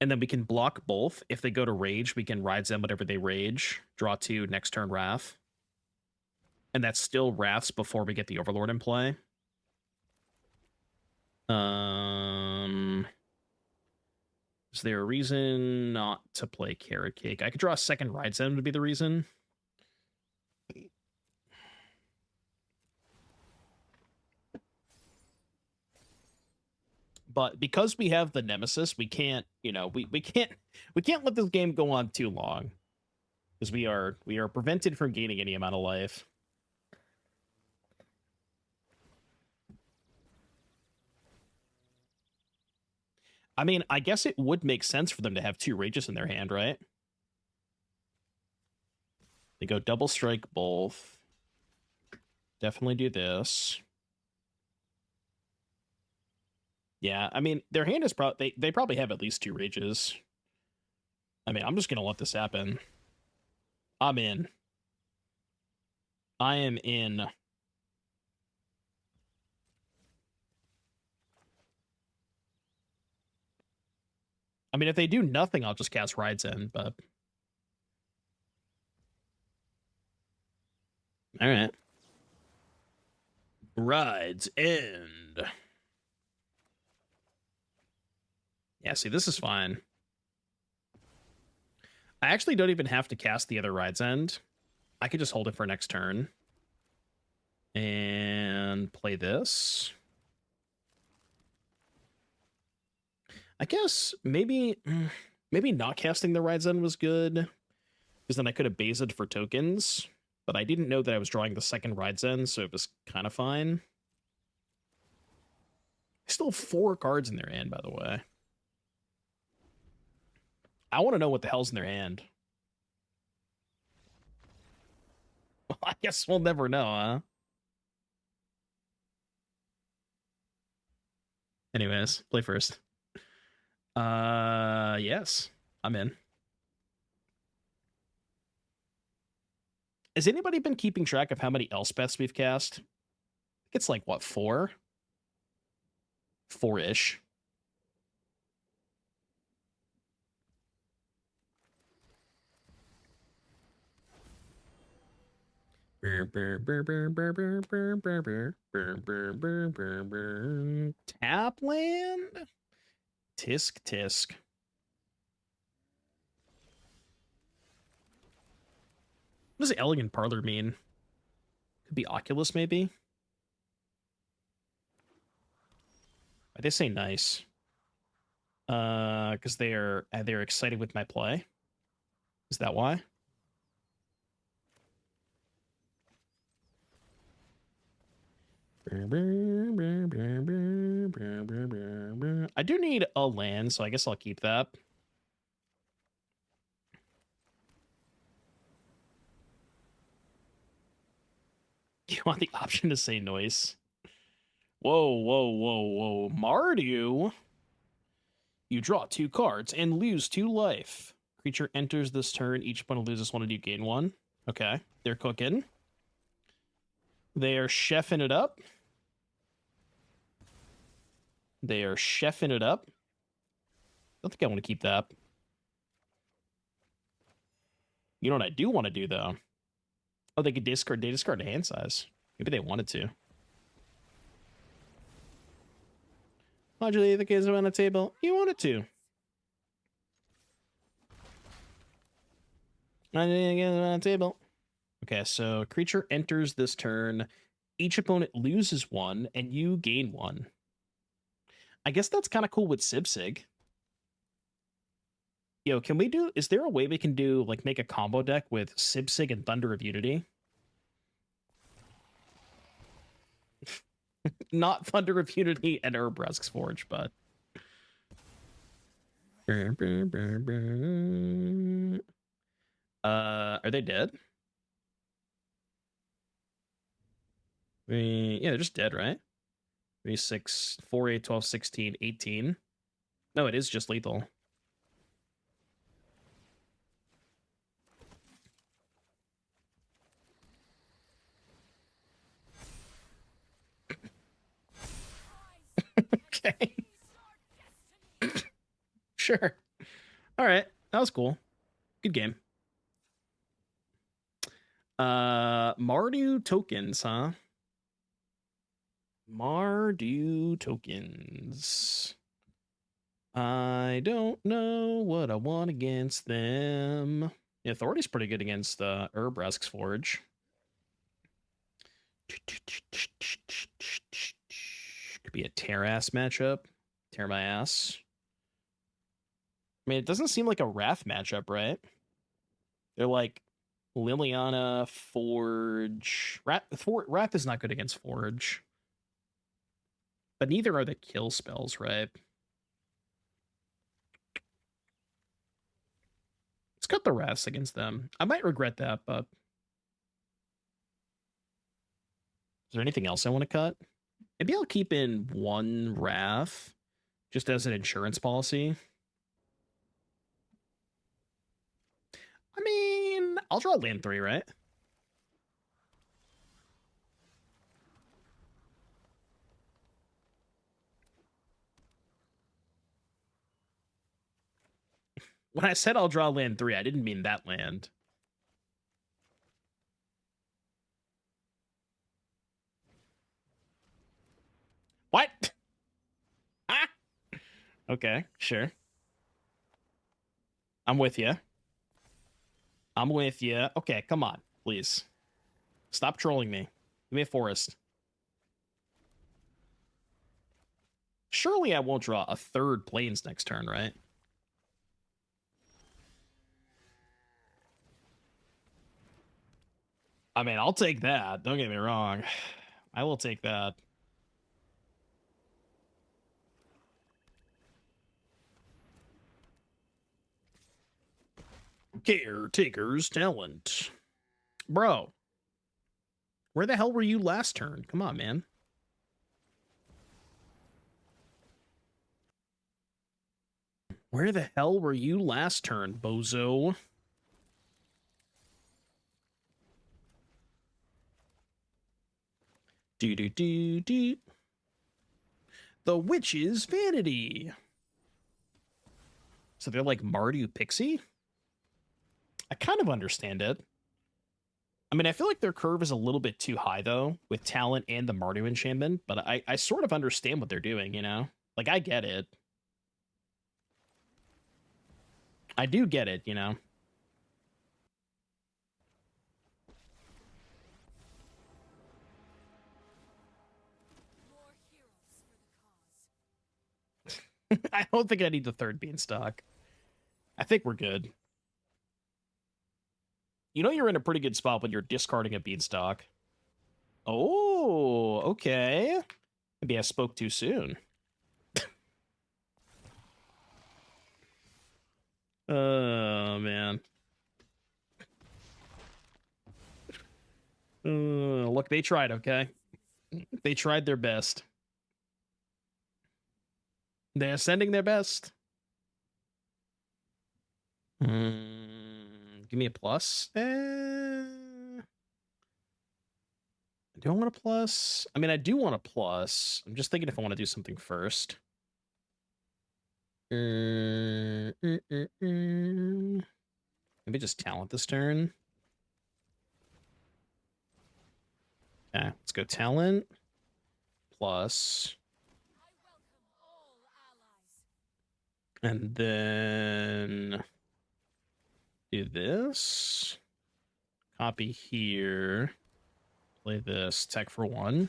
S1: And then we can block both. If they go to Rage, we can Ride's End whatever they Rage. Draw 2, next turn Wrath. And that's still Wraths before we get the Overlord in play. Is there a reason not to play Carrot Cake? I could draw a second Ride's End would be the reason. But because we have the Nemesis, we can't, you know, we can't let this game go on too long. Because we are prevented from gaining any amount of life. I mean, I guess it would make sense for them to have 2 Rages in their hand, right? They go double strike both. Definitely do this. Yeah, I mean, their hand is probably... They probably have at least 2 Rages. I mean, I'm just going to let this happen. I'm in. I am in. I mean, if they do nothing, I'll just cast Ride's End, but... All right. Ride's End. Yeah, see, this is fine. I actually don't even have to cast the other Ride's End. I could just hold it for next turn. And play this. I guess maybe not casting the Ride's End was good. Because then I could have Beza'd for tokens. But I didn't know that I was drawing the second Ride's End, so it was kind of fine. I still have 4 cards in their hand, by the way. I want to know what the hell's in their hand. Well, I guess we'll never know, huh? Anyways, play first. Yes, I'm in. Has anybody been keeping track of how many Elspeths we've cast? I think it's like, what, 4? 4-ish. Tapland? Tisk tisk. What does Elegant Parlor mean? Could be Oculus, maybe? Why'd they say nice? Because they're excited with my play. Is that why? I do need a land, so I guess I'll keep that. You want the option to say noise? Whoa, whoa, whoa, whoa. Mardu? You draw 2 cards and lose 2 life. Creature enters this turn. Each opponent loses 1 and you gain 1. Okay, they're cooking. They are chefing it up. They are chefing it up. I don't think I want to keep that. You know what I do want to do, though? Oh, they could discard. They discard a hand size. Maybe they wanted to. Modulate the kids around the table. You wanted to. I didn't get it on the table. Okay, so creature enters this turn. Each opponent loses one, and you gain one. I guess that's kind of cool with Sibsig. Yo, can we do... Is there a way we can do, like, make a combo deck with Sibsig and Thunder of Unity? Not Thunder of Unity and Urbrask's Forge, but... Are they dead? Yeah, they're just dead, right? 3, 6, 4, 8, 12, 16, 18. No, it is just lethal. Okay. Sure. All right. That was cool. Good game. Mardu tokens, huh? Mardu tokens. I don't know what I want against them. The Authority's pretty good against Urbrask's Forge. Could be a tear ass matchup. Tear my ass. I mean, it doesn't seem like a Wrath matchup, right? They're like Liliana, Forge. Wrath is not good against Forge. But neither are the kill spells, right? Let's cut the Wraths against them. I might regret that, but... Is there anything else I want to cut? Maybe I'll keep in one Wrath, just as an insurance policy. I mean, I'll draw land 3, right? When I said I'll draw land 3, I didn't mean that land. What? Ah! Okay, sure. I'm with you. I'm with you. Okay, come on, please. Stop trolling me. Give me a forest. Surely I won't draw a third plains next turn, right? I mean, I'll take that. Don't get me wrong. I will take that. Caretaker's talent. Bro, where the hell were you last turn? Come on, man. Where the hell were you last turn, bozo? Do. The Witch's Vanity. So they're like Mardu Pixie? I kind of understand it. I mean, I feel like their curve is a little bit too high, though, with talent and the Mardu enchantment, but I sort of understand what they're doing, you know? Like, I get it. I do get it, you know? I don't think I need the third Beanstalk. I think we're good. You know you're in a pretty good spot when you're discarding a Beanstalk. Oh, okay. Maybe I spoke too soon. Oh, man. Look, they tried, okay? They tried their best. They're sending their best. Give me a plus. Do I want a plus? I mean, I do want a plus. I'm just thinking if I want to do something first. Maybe just talent this turn. Okay, let's go talent. Plus. And then Do this. Copy here. Play this. Tech for 1.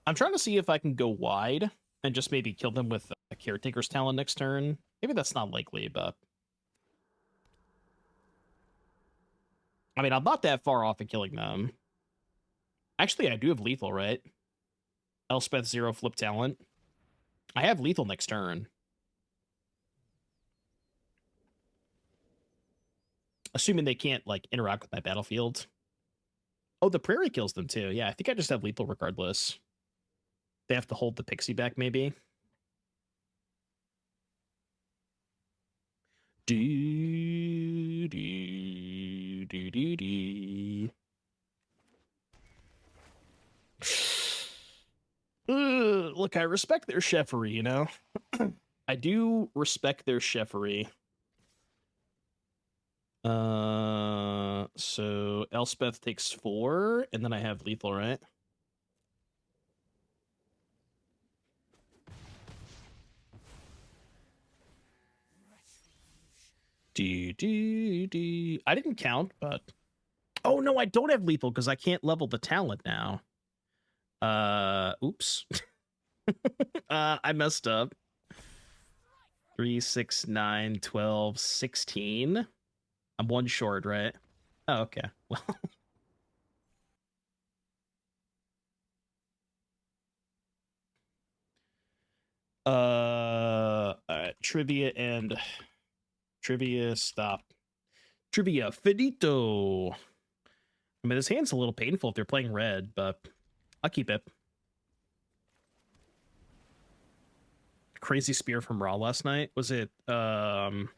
S1: I'm trying to see if I can go wide and just maybe kill them with a Caretaker's Talon next turn. Maybe that's not likely, but... I mean, I'm not that far off of killing them. Actually, I do have lethal, right? Elspeth 0 flip talent. I have lethal next turn. Assuming they can't, like, interact with my battlefield. Oh, the Prairie kills them, too. Yeah, I think I just have lethal regardless. They have to hold the Pixie back, maybe. Do, do, do, do, do. Look, I respect their chefery, you know? I do respect their chefery. So Elspeth takes 4, and then I have lethal, right? I didn't count, but... Oh, no, I don't have lethal because I can't level the talent now. Oops. I messed up. 3, 6, 9, 12, 16. I'm 1 short, right? Oh, okay. Well... Alright, trivia and... Trivia, stop. Trivia, finito. I mean, this hand's a little painful if they're playing red, but I'll keep it. Crazy spear from Raw last night. Was it Roman?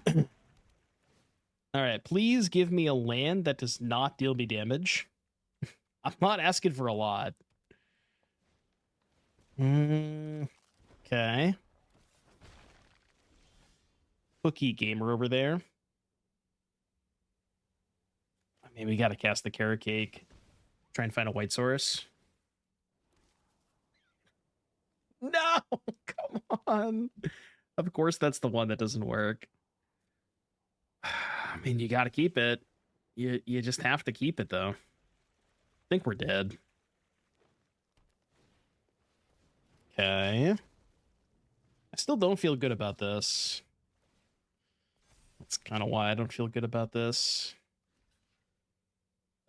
S1: All right, please give me a land that does not deal me damage. I'm not asking for a lot. Okay. Cookie gamer over there. I mean, we gotta cast the carrot cake. Try and find a white source. No, come on. Of course, that's the one that doesn't work. I mean, you got to keep it. You just have to keep it, though. I think we're dead. Okay. I still don't feel good about this. That's kind of why I don't feel good about this.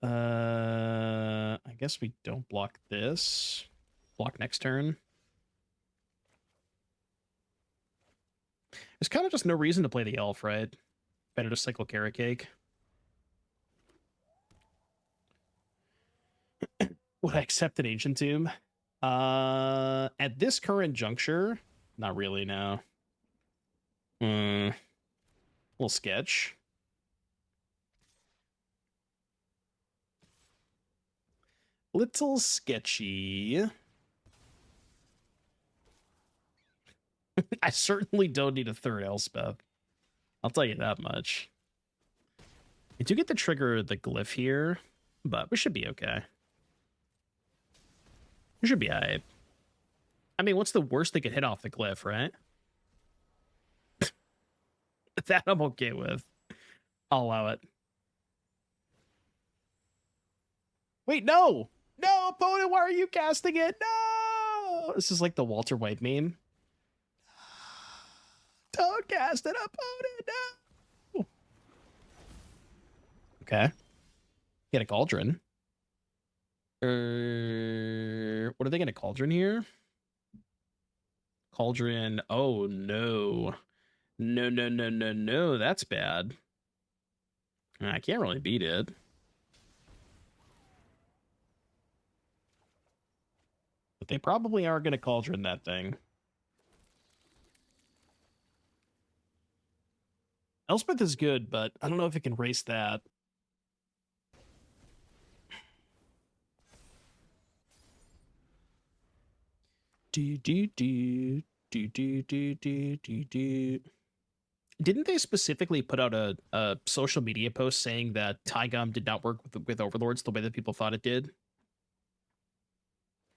S1: I guess we don't block this. Block next turn. There's kind of just no reason to play the elf, right? Better to cycle carrot cake. Would I accept an ancient tomb? At this current juncture, not really, no. Little sketch. Little sketchy. I certainly don't need a third Elspeth. I'll tell you that much. I do get to trigger the glyph here, but we should be okay. We should be alright. I mean, what's the worst they could hit off the glyph, right? That I'm okay with. I'll allow it. Wait, no! No, opponent, why are you casting it? No! This is like the Walter White meme. Don't cast it, opponent, no! Okay. Get a cauldron. What are they gonna cauldron here? Cauldron. Oh no. No, that's bad. I can't really beat it. But they probably are gonna cauldron that thing. Elspeth is good, but I don't know if it can race that. Didn't they specifically put out a social media post saying that Tygum did not work with Overlords the way that people thought it did?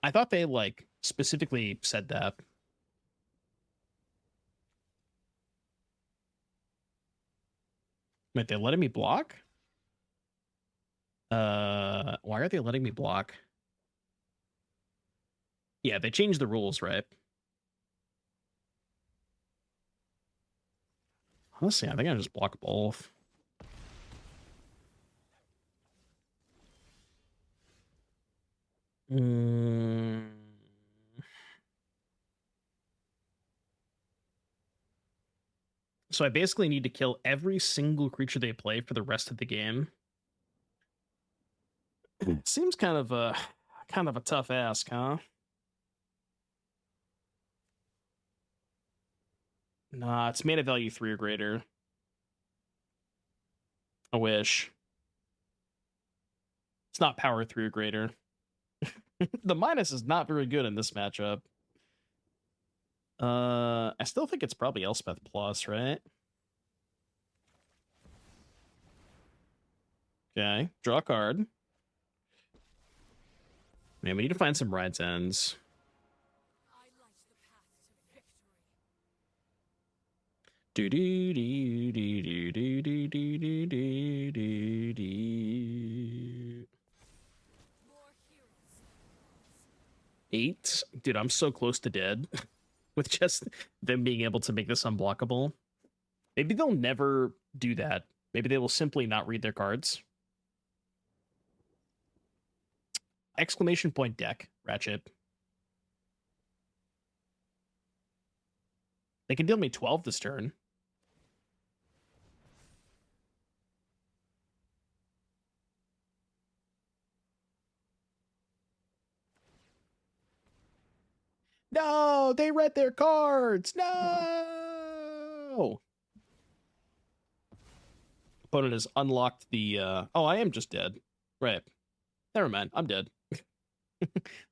S1: I thought they, like, specifically said that. Wait, they're letting me block? Why are they letting me block? Yeah, they changed the rules, right? Honestly, I think I just block both. So I basically need to kill every single creature they play for the rest of the game. It seems kind of a tough ask, huh? Nah, it's mana value 3 or greater. I wish. It's not power 3 or greater. The minus is not very good in this matchup. I still think it's probably Elspeth plus, right? Okay, draw a card. Man, we need to find some rides ends. Do do do do do do do do do do do. 8? Dude, I'm so close to dead with just them being able to make this unblockable. Maybe they'll never do that. Maybe they will simply not read their cards. Exclamation point deck, Ratchet. They can deal me 12 this turn. No, they read their cards. No. Opponent has unlocked the oh, I am just dead. Right. Never mind. I'm dead.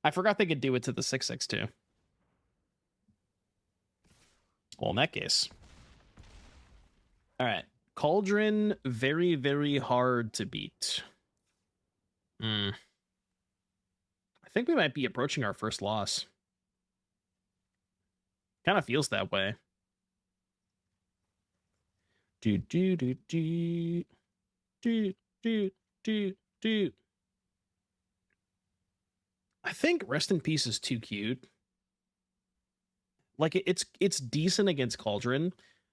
S1: I forgot they could do it to the 6/6 too. Well, in that case. All right. Cauldron, very, very hard to beat. I think we might be approaching our first loss. Kind of feels that way. Do do do do do do do do. I think Rest in Peace is too cute. Like it's decent against Cauldron.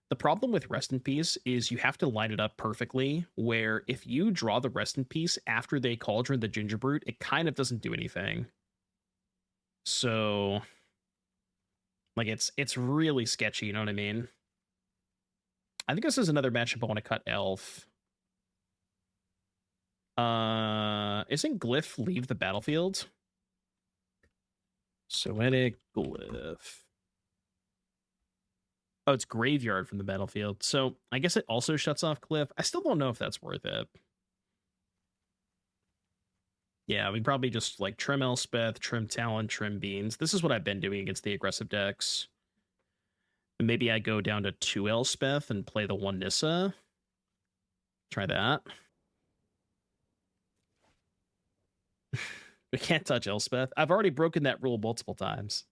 S1: The problem with Rest in Peace is you have to line it up perfectly, where if you draw the Rest in Peace after they Cauldron the Gingerbrute, it kind of doesn't do anything. So like it's really sketchy, you know what I mean? I think this is another matchup I want to cut Elf. Isn't Glyph leave the battlefield? Poetic Glyph. Oh, it's Graveyard from the battlefield. So I guess it also shuts off Glyph. I still don't know if that's worth it. Yeah, we probably just like trim Elspeth, trim Talon, trim Beans. This is what I've been doing against the aggressive decks. And maybe I go down to 2 Elspeth and play the 1 Nissa. Try that. We can't touch Elspeth. I've already broken that rule multiple times.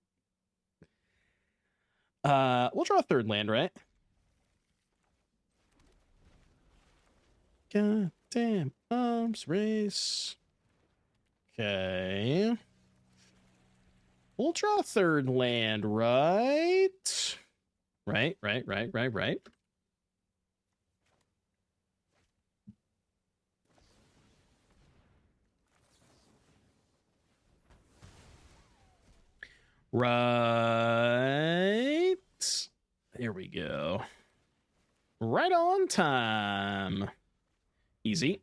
S1: We'll draw a 3rd land, right? God damn arms race. Okay. We'll draw a 3rd land, right? Right. Right. There we go. Right on time. Easy.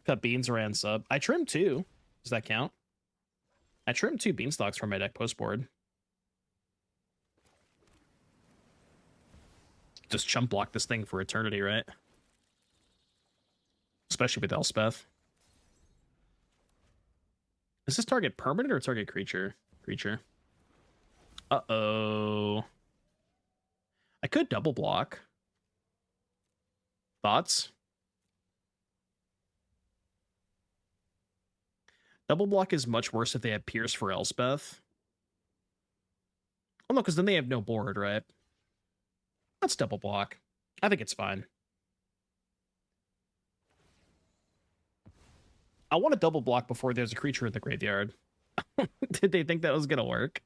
S1: Cut Beans around sub. I trimmed 2. Does that count? I trimmed 2 Beanstalks from my deck post board. Just chump block this thing for eternity, right? Especially with Elspeth. Is this target permanent or target creature? Creature. Uh-oh. I could double block. Thoughts? Double block is much worse if they have Pierce for Elspeth. Oh no, because then they have no board, right? That's double block. I think it's fine. I want to double block before there's a creature in the graveyard. Did they think that was going to work?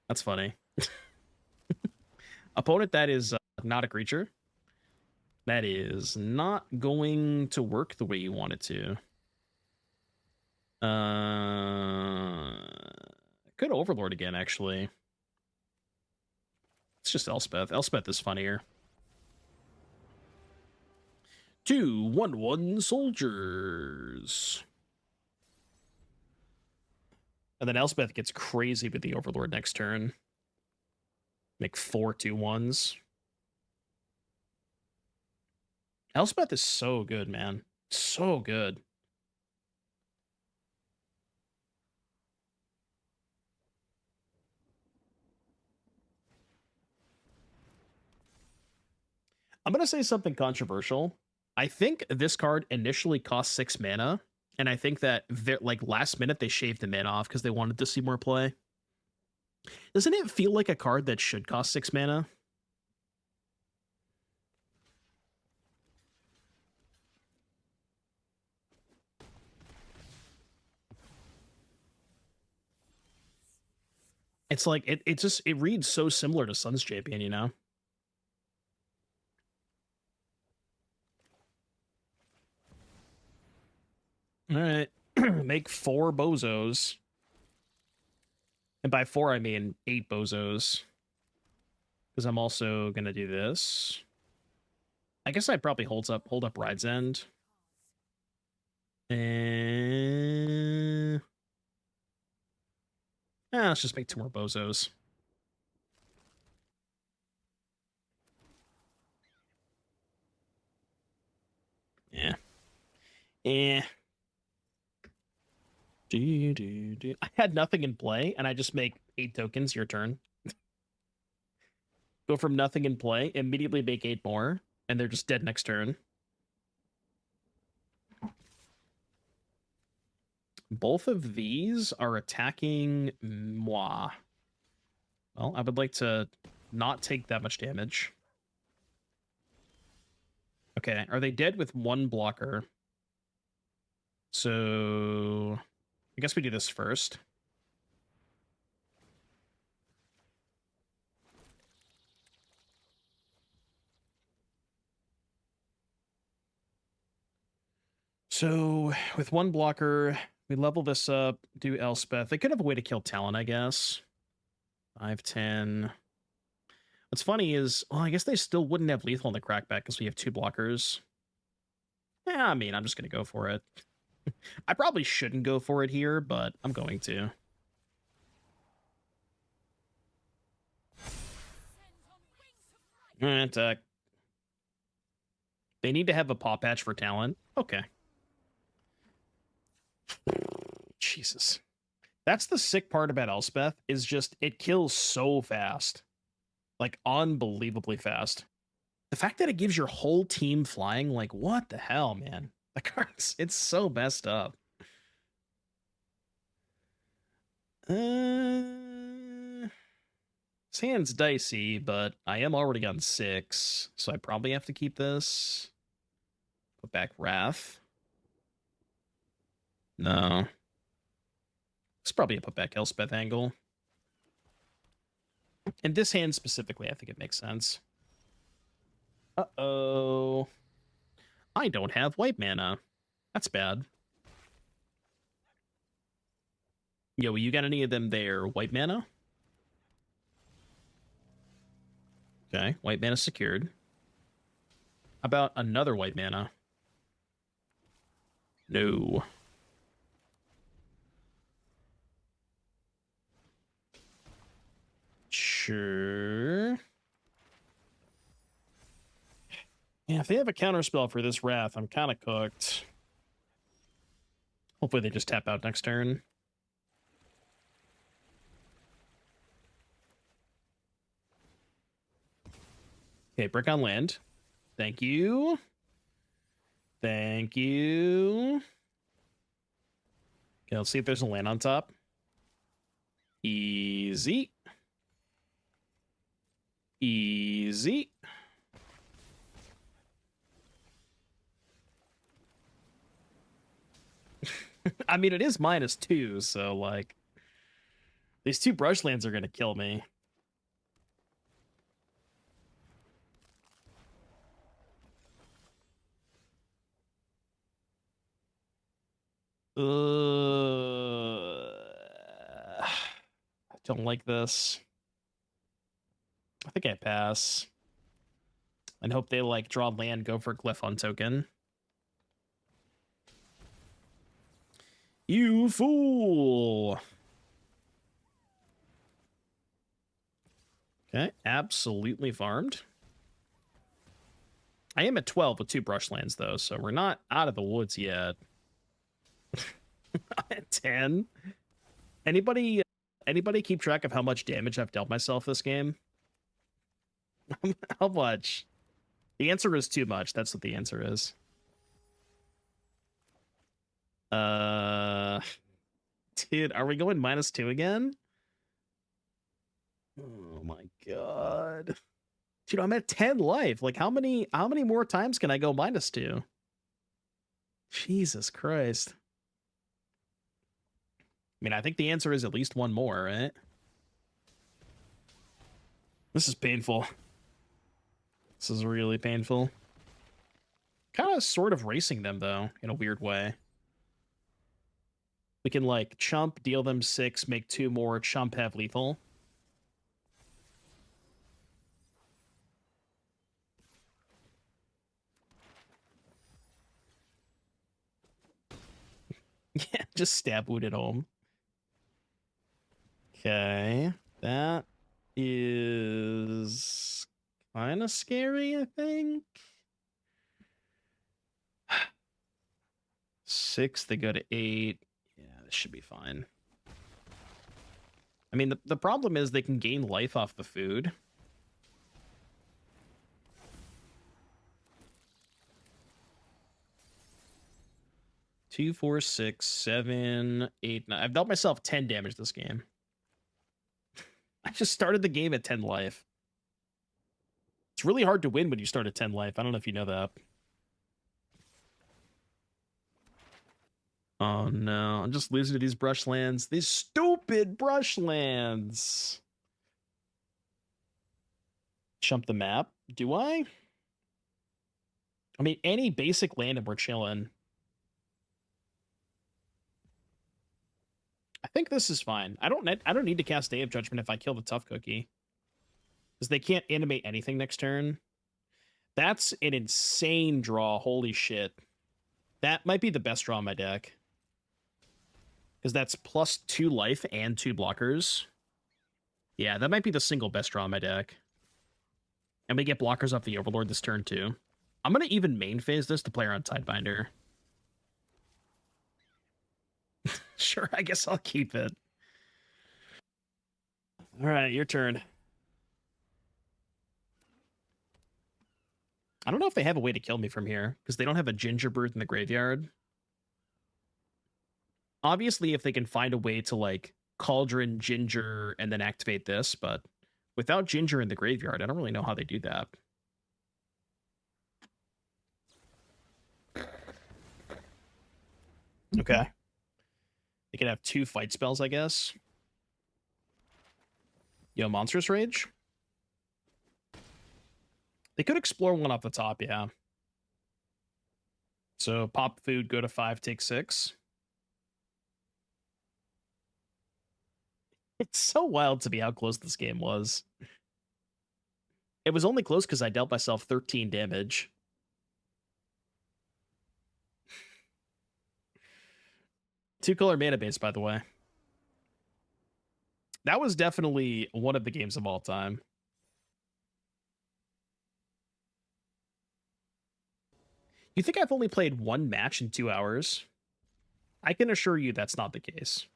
S1: That's funny. Opponent, that is not a creature. That is not going to work the way you want it to. Could Overlord again, actually. It's just Elspeth. Elspeth is funnier. 2/1/1 soldiers. And then Elspeth gets crazy with the Overlord next turn. Make 4 2/1s. Elspeth is so good, man. So good. I'm going to say something controversial. I think this card initially cost 6 mana, and I think that like last minute they shaved the mana off because they wanted to see more play. Doesn't it feel like a card that should cost 6 mana? It's like it reads so similar to Sun's Champion, you know? All right. Make 4 bozos. And by 4, I mean 8 bozos. Because I'm also going to do this. I guess I'd probably hold up Ride's End. And... let's just make 2 more bozos. Yeah. I had nothing in play, and I just make 8 tokens. Your turn. Go from nothing in play, immediately make 8 more, and they're just dead next turn. Both of these are attacking moi. Well, I would like to not take that much damage. Okay, are they dead with 1 blocker? So I guess we do this first. So with 1 blocker, we level this up, do Elspeth. They could have a way to kill Talon, I guess. 5, 10. What's funny is, well, I guess they still wouldn't have lethal in the crackback because we have 2 blockers. Yeah, I mean, I'm just going to go for it. I probably shouldn't go for it here, but I'm going to. Attack. They need to have a paw patch for talent. Okay. Jesus. That's the sick part about Elspeth, is just it kills so fast. Like, unbelievably fast. The fact that it gives your whole team flying, like, what the hell, man? The cards, it's so messed up. This hand's dicey, but I am already on 6, so I probably have to keep this. Put back Wrath. No. It's probably a put back Elspeth angle. In this hand specifically, I think it makes sense. Uh-oh. I don't have white mana. That's bad. Yo, you got any of them there? White mana? Okay, white mana secured. How about another white mana? No. Sure. Yeah, if they have a counterspell for this Wrath, I'm kind of cooked. Hopefully they just tap out next turn. Okay, brick on land. Thank you. Thank you. Okay, let's see if there's a land on top. Easy. Easy. I mean, it is -2, so, like, these 2 brushlands are going to kill me. I don't like this. I think I pass. And hope they, like, draw land, go for Glyph on token. You fool! Okay, absolutely farmed. I am at 12 with 2 brushlands, though, so we're not out of the woods yet. At 10? Anybody keep track of how much damage I've dealt myself this game? How much? The answer is too much. That's what the answer is. Dude, are we going -2 again? Oh my god. Dude, I'm at 10 life. Like, how many more times can I go -2? Jesus Christ. I mean, I think the answer is at least one more, right? This is painful. This is really painful. Kind of sort of racing them, though, in a weird way. We can, like, chump, deal them 6, make 2 more, chump, have lethal. Yeah, just stab wound at home. Okay, that is kind of scary, I think. 6, they go to 8. Yeah, this should be fine. I mean, the problem is they can gain life off the food. Two, 4, 6, 7, 8, 9. I've dealt myself 10 damage this game. I just started the game at 10 life. It's really hard to win when you start at 10 life. I don't know if you know that. Oh no, I'm just losing to these brushlands. These stupid brushlands. Chump the map. Do I? I mean, any basic land and we're chilling. I think this is fine. I don't need to cast Day of Judgment if I kill the Tough Cookie. Because they can't animate anything next turn. That's an insane draw. Holy shit. That might be the best draw in my deck. Because that's +2 life and 2 blockers. Yeah, that might be the single best draw in my deck. And we get blockers off the Overlord this turn, too. I'm going to even main phase this to play around Tidebinder. Sure, I guess I'll keep it. All right, your turn. I don't know if they have a way to kill me from here, because they don't have a Gingerbread in the graveyard. Obviously, if they can find a way to, like, Cauldron, Ginger, and then activate this, but without Ginger in the graveyard, I don't really know how they do that. Okay. They can have 2 fight spells, I guess. Yo, Monstrous Rage? They could explore one off the top, yeah. So pop food, go to 5, take 6. It's so wild to me how close this game was. It was only close because I dealt myself 13 damage. Two-color mana base, by the way. That was definitely one of the games of all time. You think I've only played 1 match in 2 hours? I can assure you that's not the case.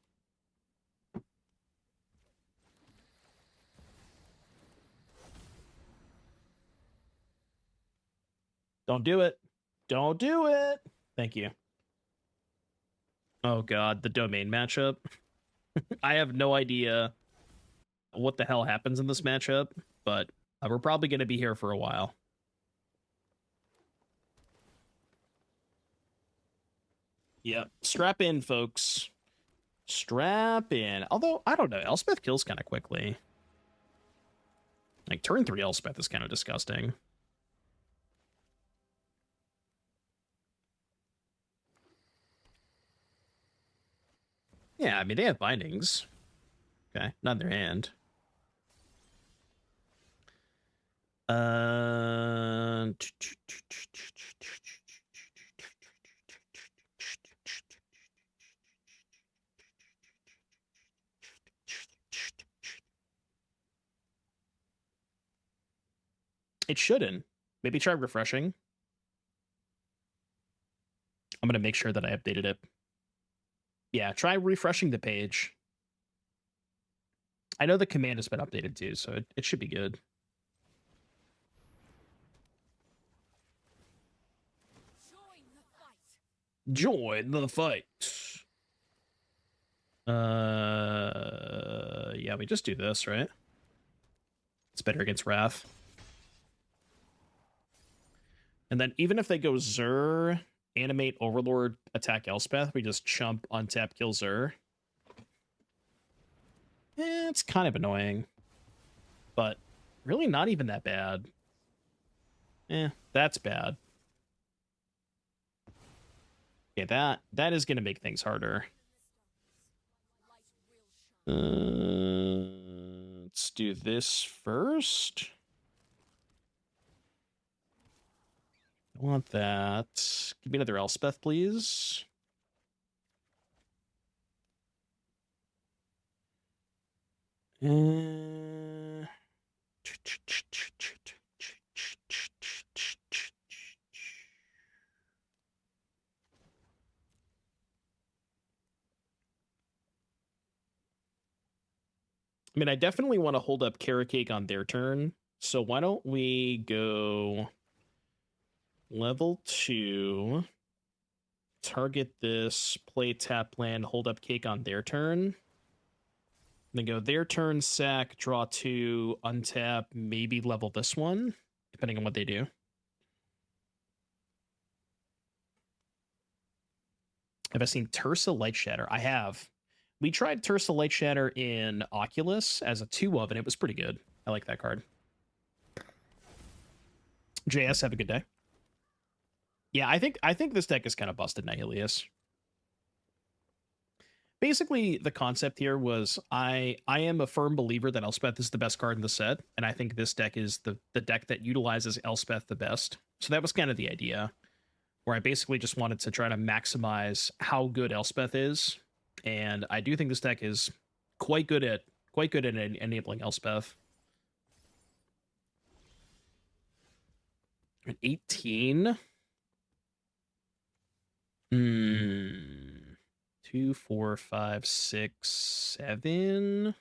S1: Don't do it. Don't do it. Thank you. Oh god, the domain matchup. I have no idea what the hell happens in this matchup, but we're probably going to be here for a while. Yep. Strap in, folks. Strap in. Although, I don't know. Elspeth kills kind of quickly. Like, turn 3 Elspeth is kind of disgusting. Yeah, I mean, they have bindings. Okay, not in their hand. It shouldn't. Maybe try refreshing. I'm going to make sure that I updated it. Yeah, try refreshing the page. I know the command has been updated too, so it should be good. Join the fight. Yeah, we just do this, right? It's better against Wrath. And then even if they go Zur, animate Overlord, attack Elspeth, we just chump, untap, kill Zur. It's kind of annoying, but really not even that bad. That's bad. Okay, that is going to make things harder. Let's do this first. I want that. Give me another Elspeth, please. I mean, I definitely want to hold up Caretaker on their turn. So why don't we go level 2, target this, play tap land, hold up cake on their turn. Then go their turn, sack, draw 2, untap, maybe level this one, depending on what they do. Have I seen Tursa Light Shatter? I have. We tried Tursa Light Shatter in Oculus as a 2-of, and it was pretty good. I like that card. JS, have a good day. Yeah, I think this deck is kind of busted, Nihilius. Basically, the concept here was I am a firm believer that Elspeth is the best card in the set, and I think this deck is the deck that utilizes Elspeth the best. So that was kind of the idea, where I basically just wanted to try to maximize how good Elspeth is, and I do think this deck is quite good at enabling Elspeth. An 18. 2, 4, 5, 6, 7.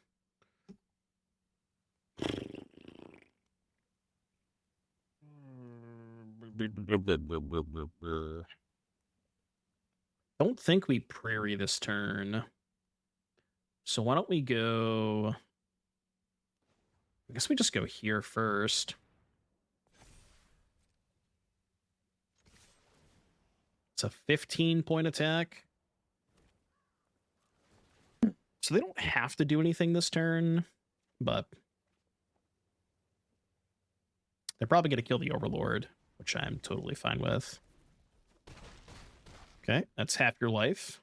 S1: Don't think we prairie this turn. So why don't we go... I guess we just go here first. It's a 15-point attack. So they don't have to do anything this turn, but they're probably going to kill the Overlord, which I'm totally fine with. Okay, that's half your life.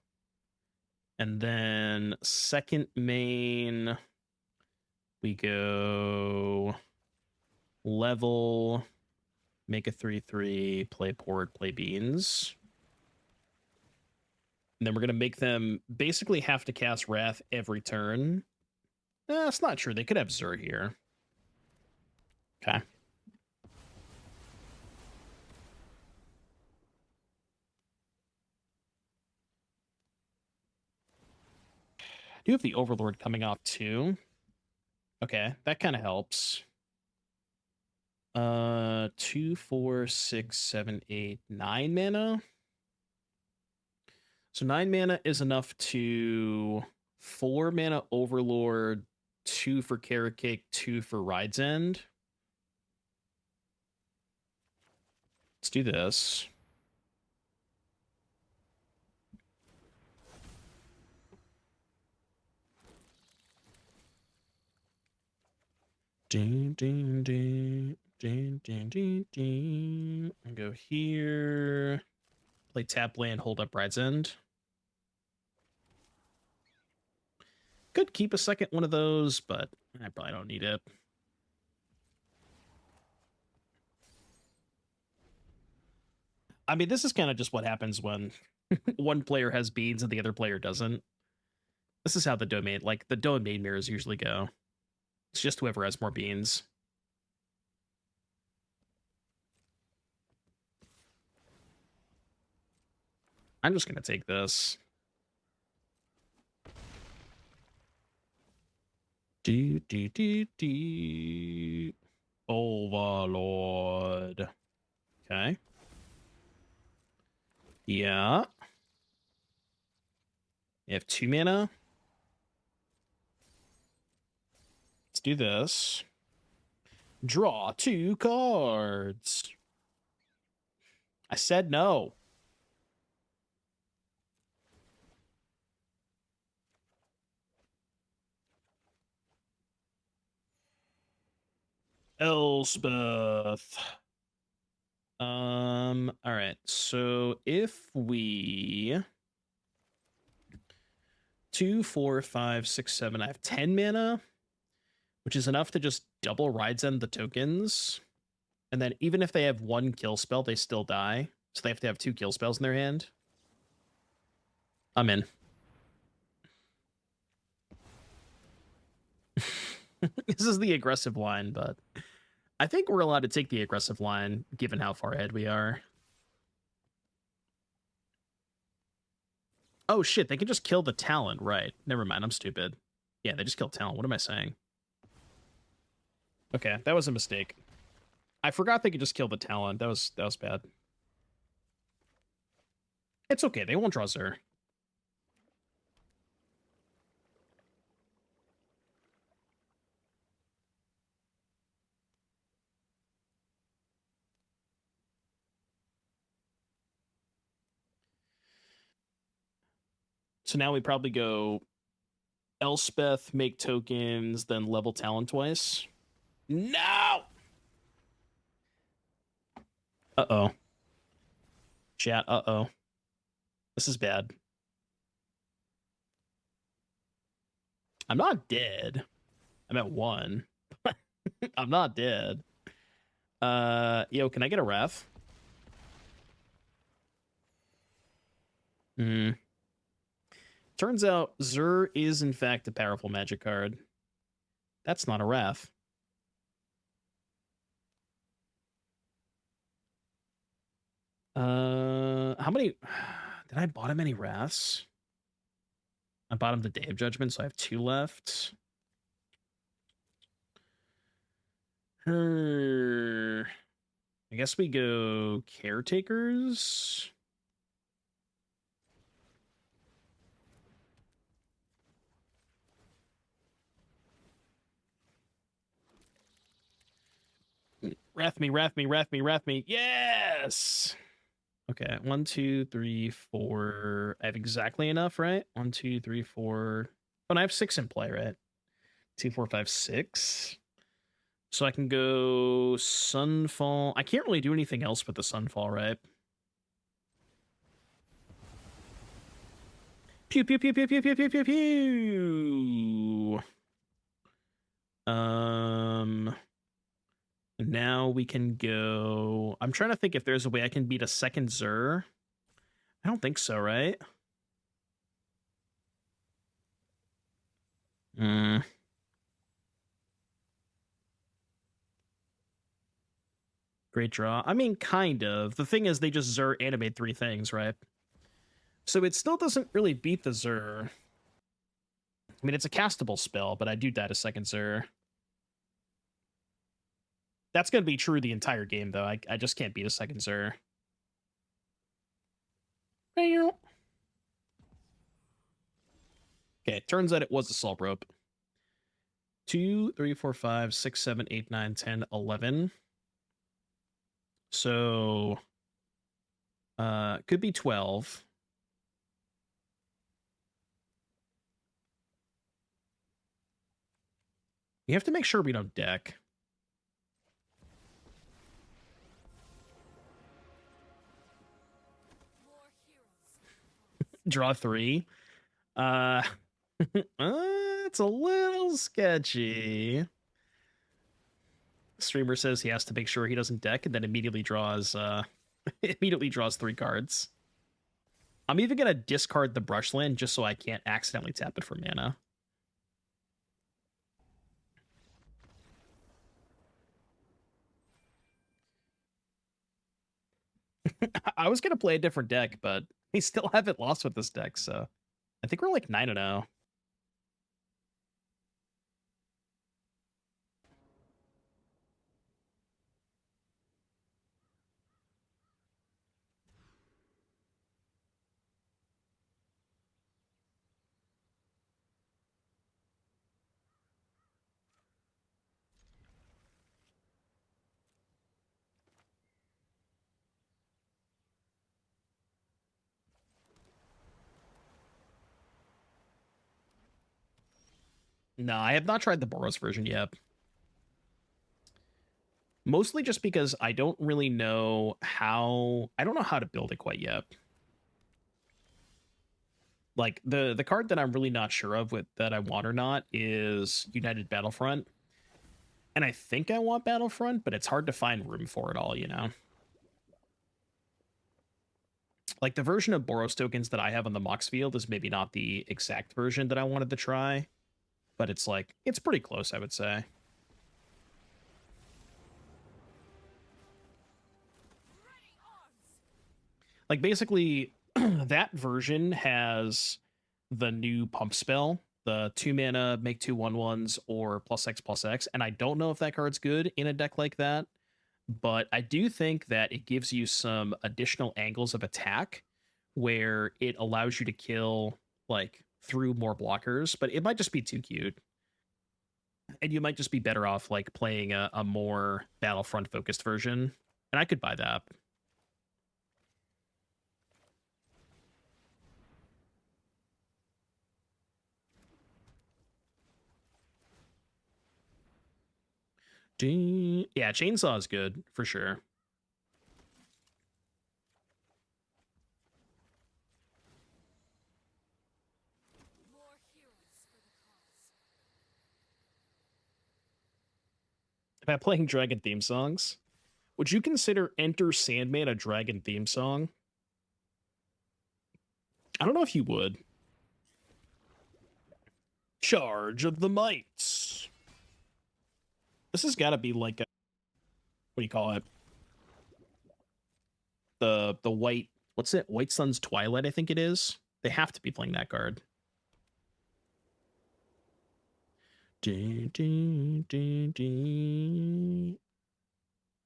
S1: And then second main, we go level, make a 3/3, play port, play beans. And then we're going to make them basically have to cast Wrath every turn. That's not true. They could have Zur here. Okay. I do have the Overlord coming off too. Okay, that kind of helps. 2, 4, 6, 7, 8, 9 mana. So 9 mana is enough to 4 mana Overlord, 2 for Caretaker, 2 for Ride's End. Let's do this. Ding, ding, ding, ding, ding, ding, ding. I'll go here. Play tap land, hold up Ride's End. Could keep a second one of those, but I probably don't need it. I mean, this is kind of just what happens when one player has beans and the other player doesn't. This is how the domain mirrors usually go. It's just whoever has more beans. I'm just going to take this. Overlord. Okay. Yeah. You have 2 mana. Let's do this. Draw 2 cards. I said no. Elspeth. All right. So if we 2, 4, 5, 6, 7, I have 10 mana, which is enough to just double Ride's End the tokens. And then even if they have 1 kill spell, they still die. So they have to have 2 kill spells in their hand. I'm in. This is the aggressive line, but I think we're allowed to take the aggressive line given how far ahead we are. Oh shit, they can just kill the talent, right? Never mind, I'm stupid. Yeah, they just killed talent. What am I saying? Okay, that was a mistake. I forgot they could just kill the talent. That was bad. It's okay, they won't draw Zur. So now we probably go Elspeth, make tokens, then level talent twice. No! Uh-oh. Chat, uh-oh. This is bad. I'm not dead. I'm at 1. I'm not dead. Yo, can I get a ref? Turns out Zur is in fact a powerful magic card. That's not a ref. How many did I bottom any refs? I bottomed the Day of Judgment, so I have 2 left. I guess we go Caretakers. Wrath me, wrath me, wrath me, wrath me. Yes! Okay, 1, 2, 3, 4. I have exactly enough, right? 1, 2, 3, 4. Oh, and I have 6 in play, right? 2, 4, 5, 6. So I can go Sunfall. I can't really do anything else with the Sunfall, right? Pew, pew, pew, pew, pew, pew, pew, pew, pew. Now we can go... I'm trying to think if there's a way I can beat a second Zur. I don't think so, right? Great draw. I mean, kind of. The thing is, they just Zur animate 3 things, right? So it still doesn't really beat the Zur. I mean, it's a castable spell, but I do die to second Zur. That's going to be true the entire game, though. I just can't beat a second Zur. Okay, turns out it was Assault Rope. 2, 3, 4, 5, 6, 7, 8, 9, 10, 11. So, could be 12. You have to make sure we don't deck. Draw 3. It's a little sketchy. Streamer says he has to make sure he doesn't deck and then immediately draws 3 cards. I'm even gonna discard the Brushland just so I can't accidentally tap it for mana. I was gonna play a different deck, but we still haven't lost with this deck, so I think we're like 9-0. No, I have not tried the Boros version yet. Mostly just because I don't really know how... I don't know how to build it quite yet. Like, the card that I'm really not sure of with that I want or not is United Battlefront. And I think I want Battlefront, but it's hard to find room for it all, you know? Like, the version of Boros tokens that I have on the Mox field is maybe not the exact version that I wanted to try. But it's like, it's pretty close, I would say. Like, basically, that version has the new pump spell, the 2 mana, make 2 1/1s, or +X/+X. And I don't know if that card's good in a deck like that, but I do think that it gives you some additional angles of attack where it allows you to kill, like, through more blockers, but it might just be too cute. And you might just be better off, like, playing a more Battlefront-focused version. And I could buy that. Yeah, Chainsaw is good, for sure. About playing dragon theme songs, would you consider Enter Sandman a dragon theme song? I don't know if you would. Charge of the Mites. This has got to be like a, what do you call it? The white, what's it? White Sun's Twilight, I think it is. They have to be playing that card.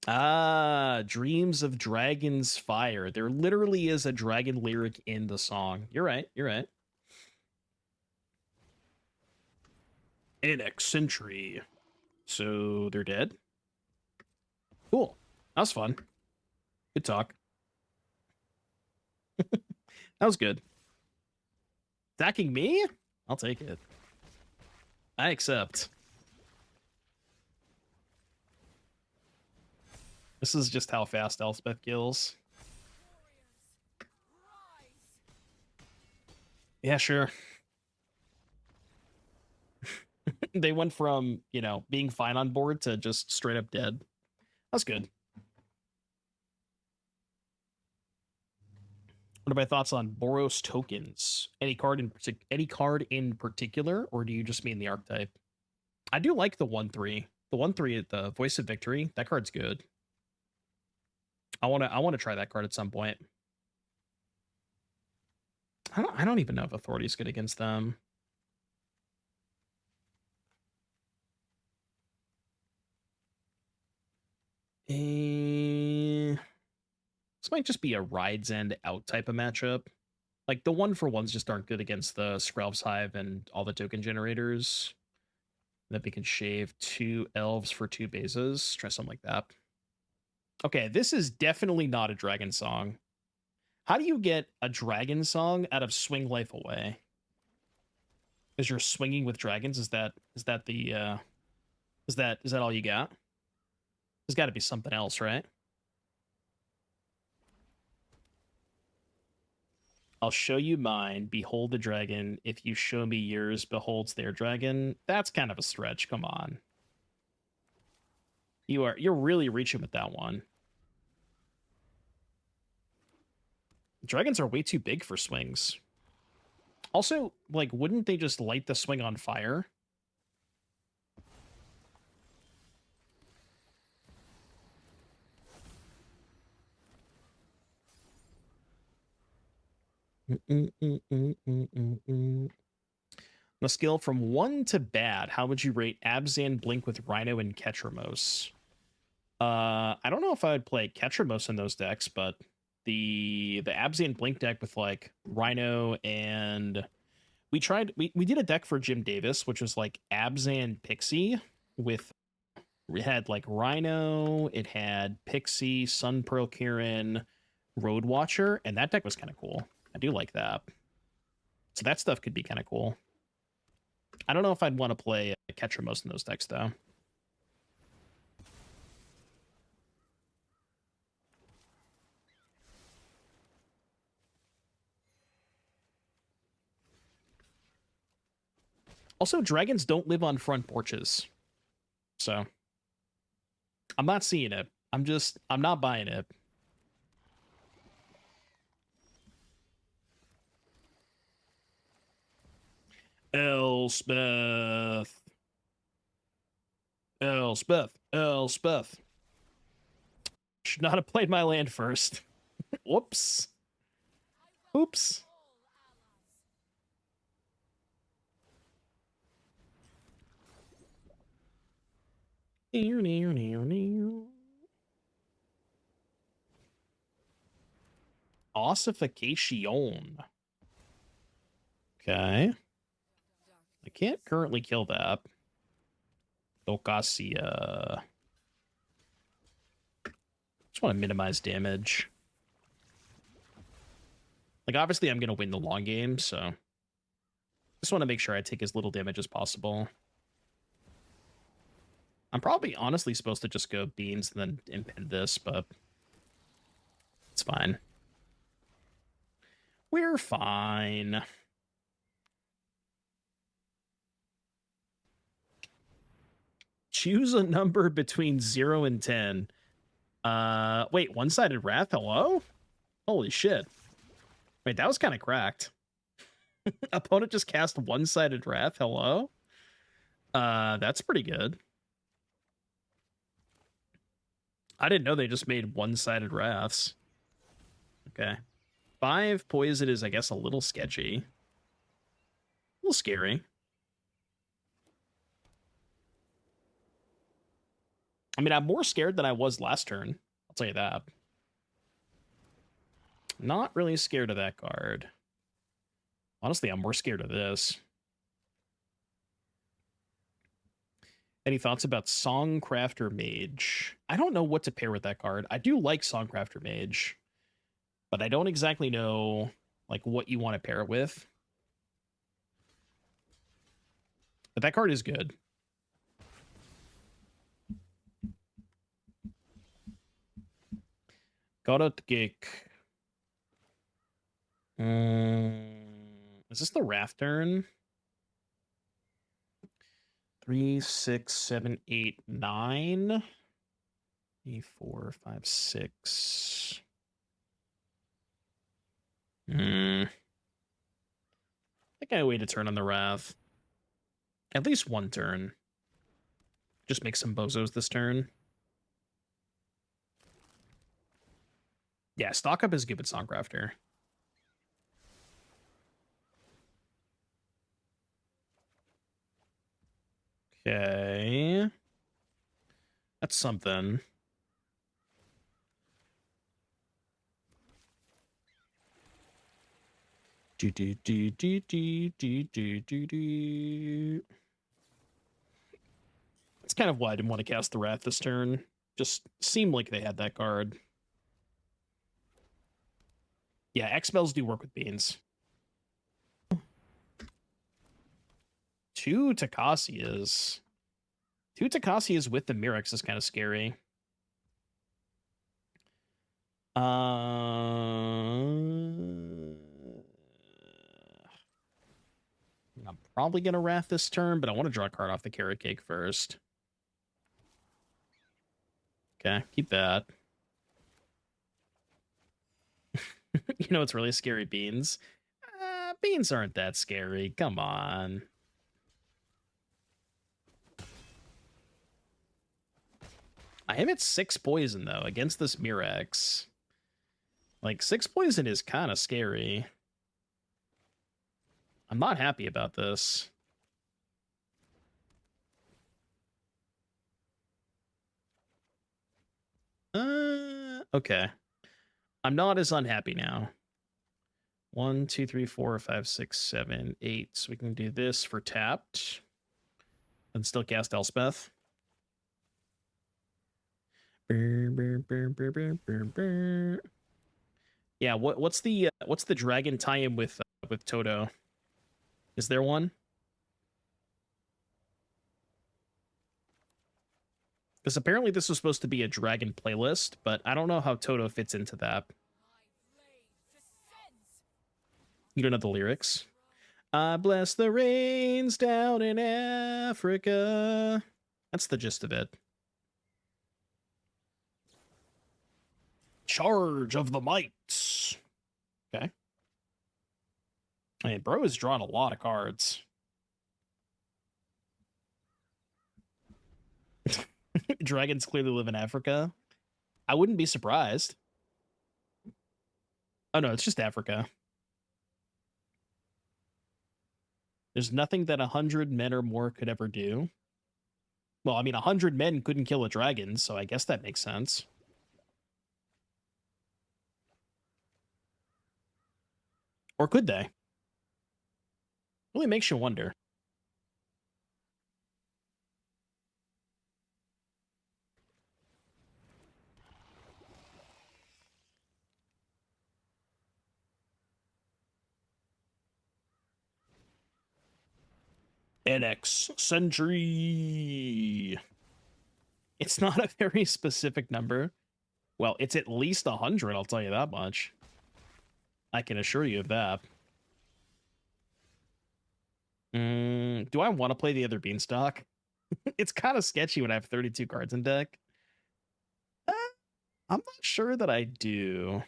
S1: Ah, Dreams of Dragon's Fire. There literally is a dragon lyric in the song. You're right. You're right. In Eccentree. So they're dead? Cool. That was fun. Good talk. That was good. Attacking me? I'll take it. I accept. This is just how fast Elspeth kills. Yeah, sure. They went from, you know, being fine on board to just straight up dead. That's good. What are my thoughts on Boros tokens? Any card in particular, or do you just mean the archetype? I do like the 1/3. The 1/3 at the Voice of Victory. That card's good. I wanna try that card at some point. I don't even know if Authority is good against them. This might just be a Ride's End out type of matchup. Like, the 1-for-1s just aren't good against the Skrelv's Hive and all the token generators. That we can shave 2 elves for 2 Bezas. Try something like that. Okay, this is definitely not a dragon song. How do you get a dragon song out of Swing Life Away? Is you're swinging with dragons? Is that the is that all you got? There's got to be something else, right? I'll show you mine. Behold the dragon. If you show me yours, beholds their dragon. That's kind of a stretch. Come on. You're really reaching with that one. Dragons are way too big for swings. Also, like, wouldn't they just light the swing on fire? On a scale from 1 to bad, how would you rate Abzan, Blink with Rhino, and Ketramos? I don't know if I would play Ketramos in those decks, but the Abzan Blink deck with like Rhino and we did a deck for Jim Davis, which was like Abzan Pixie with it had like Rhino, it had Pixie, Sun Pearl Kirin, Road Watcher, and that deck was kind of cool. I do like that. So that stuff could be kind of cool. I don't know if I'd want to play Ketramos in those decks though. Also, dragons don't live on front porches. So I'm not seeing it. I'm not buying it. Elspeth. Elspeth. Elspeth. Should not have played my land first. Whoops. Oops. Ossification. Okay. I can't currently kill that. Docasia. Just want to minimize damage. Like, obviously, I'm going to win the long game, so just want to make sure I take as little damage as possible. I'm probably honestly supposed to just go beans and then impede this, but it's fine. We're fine. Choose a number between 0 and 10. Wait, one-sided wrath? Hello? Holy shit. Wait, that was kind of cracked. Opponent just cast one-sided wrath? Hello? That's pretty good. I didn't know they just made one-sided wraths. Okay. 5 poison is, I guess, a little sketchy. A little scary. I mean, I'm more scared than I was last turn. I'll tell you that. Not really scared of that card. Honestly, I'm more scared of this. Any thoughts about Songcrafter Mage? I don't know what to pair with that card. I do like Songcrafter Mage, but I don't exactly know like what you want to pair it with. But that card is good. Caretaker. Is this the Wrath turn? 3, 6, 7, 8, 9. 3, 4, 5, 6. I think I wait a turn on the Wrath. At least one turn. Just make some bozos this turn. Yeah, stock up is good with Songcrafter. Okay. That's something. Do, do, do, do, do, do, do, do, do. That's kind of why I didn't want to cast the Wrath this turn. Just seemed like they had that card. Yeah, X-Spells do work with beans. 2 Takasias. 2 Takasias with the Mirrex is kind of scary. I'm probably going to Wrath this turn, but I want to draw a card off the Carrot Cake first. Okay, keep that. You know, it's really scary, beans. Beans aren't that scary. Come on. I am at 6 poison, though, against this Mirrex. Like, 6 poison is kind of scary. I'm not happy about this. Okay. I'm not as unhappy now. 1, 2, 3, 4, 5, 6, 7, 8. So we can do this for tapped. And still cast Elspeth. Yeah, what's the dragon tie-in with Toto? Is there one? Because apparently this was supposed to be a dragon playlist, but I don't know how Toto fits into that. You don't know the lyrics? I bless the rains down in Africa. That's the gist of it. Charge of the Mites. Okay. I mean, bro has drawn a lot of cards. Dragons clearly live in Africa. I wouldn't be surprised. Oh no, it's just Africa. There's nothing that 100 men or more could ever do. Well, I mean, 100 men couldn't kill a dragon, so I guess that makes sense. Or could they? Really makes you wonder. NX Sentry. It's not a very specific number. Well, it's at least 100, I'll tell you that much. I can assure you of that. Do I want to play the other Beanstalk? It's kind of sketchy when I have 32 cards in deck. I'm not sure that I do.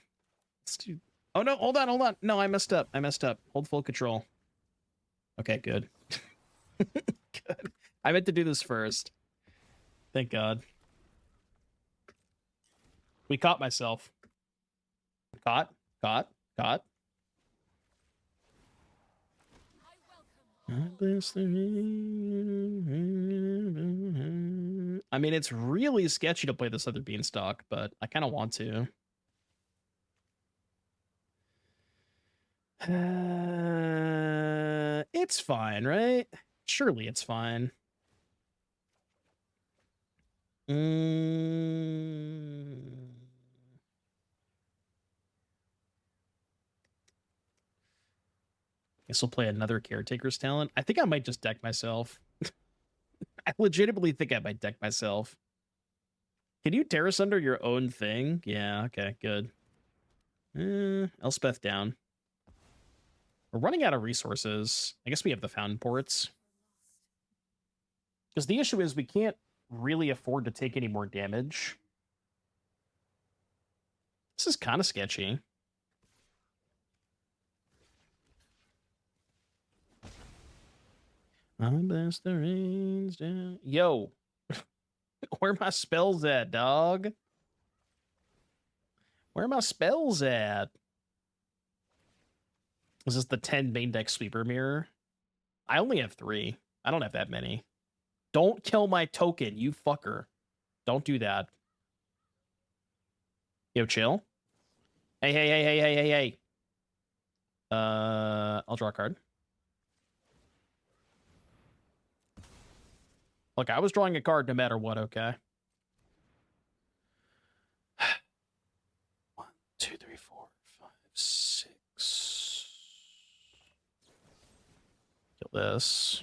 S1: Let's do... Oh, no, hold on. No, I messed up. Hold full control. Okay, good. Good. I meant to do this first. Thank God. We caught myself. Caught. I mean, it's really sketchy to play this other Beanstalk, but I kind of want to. It's fine, right? Surely it's fine. Guess we'll play another Caretaker's Talent. I think I might just deck myself. I legitimately think I might deck myself. Can you Tear Asunder your own thing? Yeah, okay, good. Elspeth down. We're running out of resources. I guess we have the Fountainports. Because the issue is we can't really afford to take any more damage. This is kind of sketchy. I bless the rains down. Yo, where my spells at, dog? Where my spells at? Is this the 10 main deck sweeper mirror? I only have 3. I don't have that many. Don't kill my token, you fucker. Don't do that. Yo, chill. Hey. I'll draw a card. Look, I was drawing a card no matter what, okay? 1, 2, 3, 4, 5, 6. Kill this.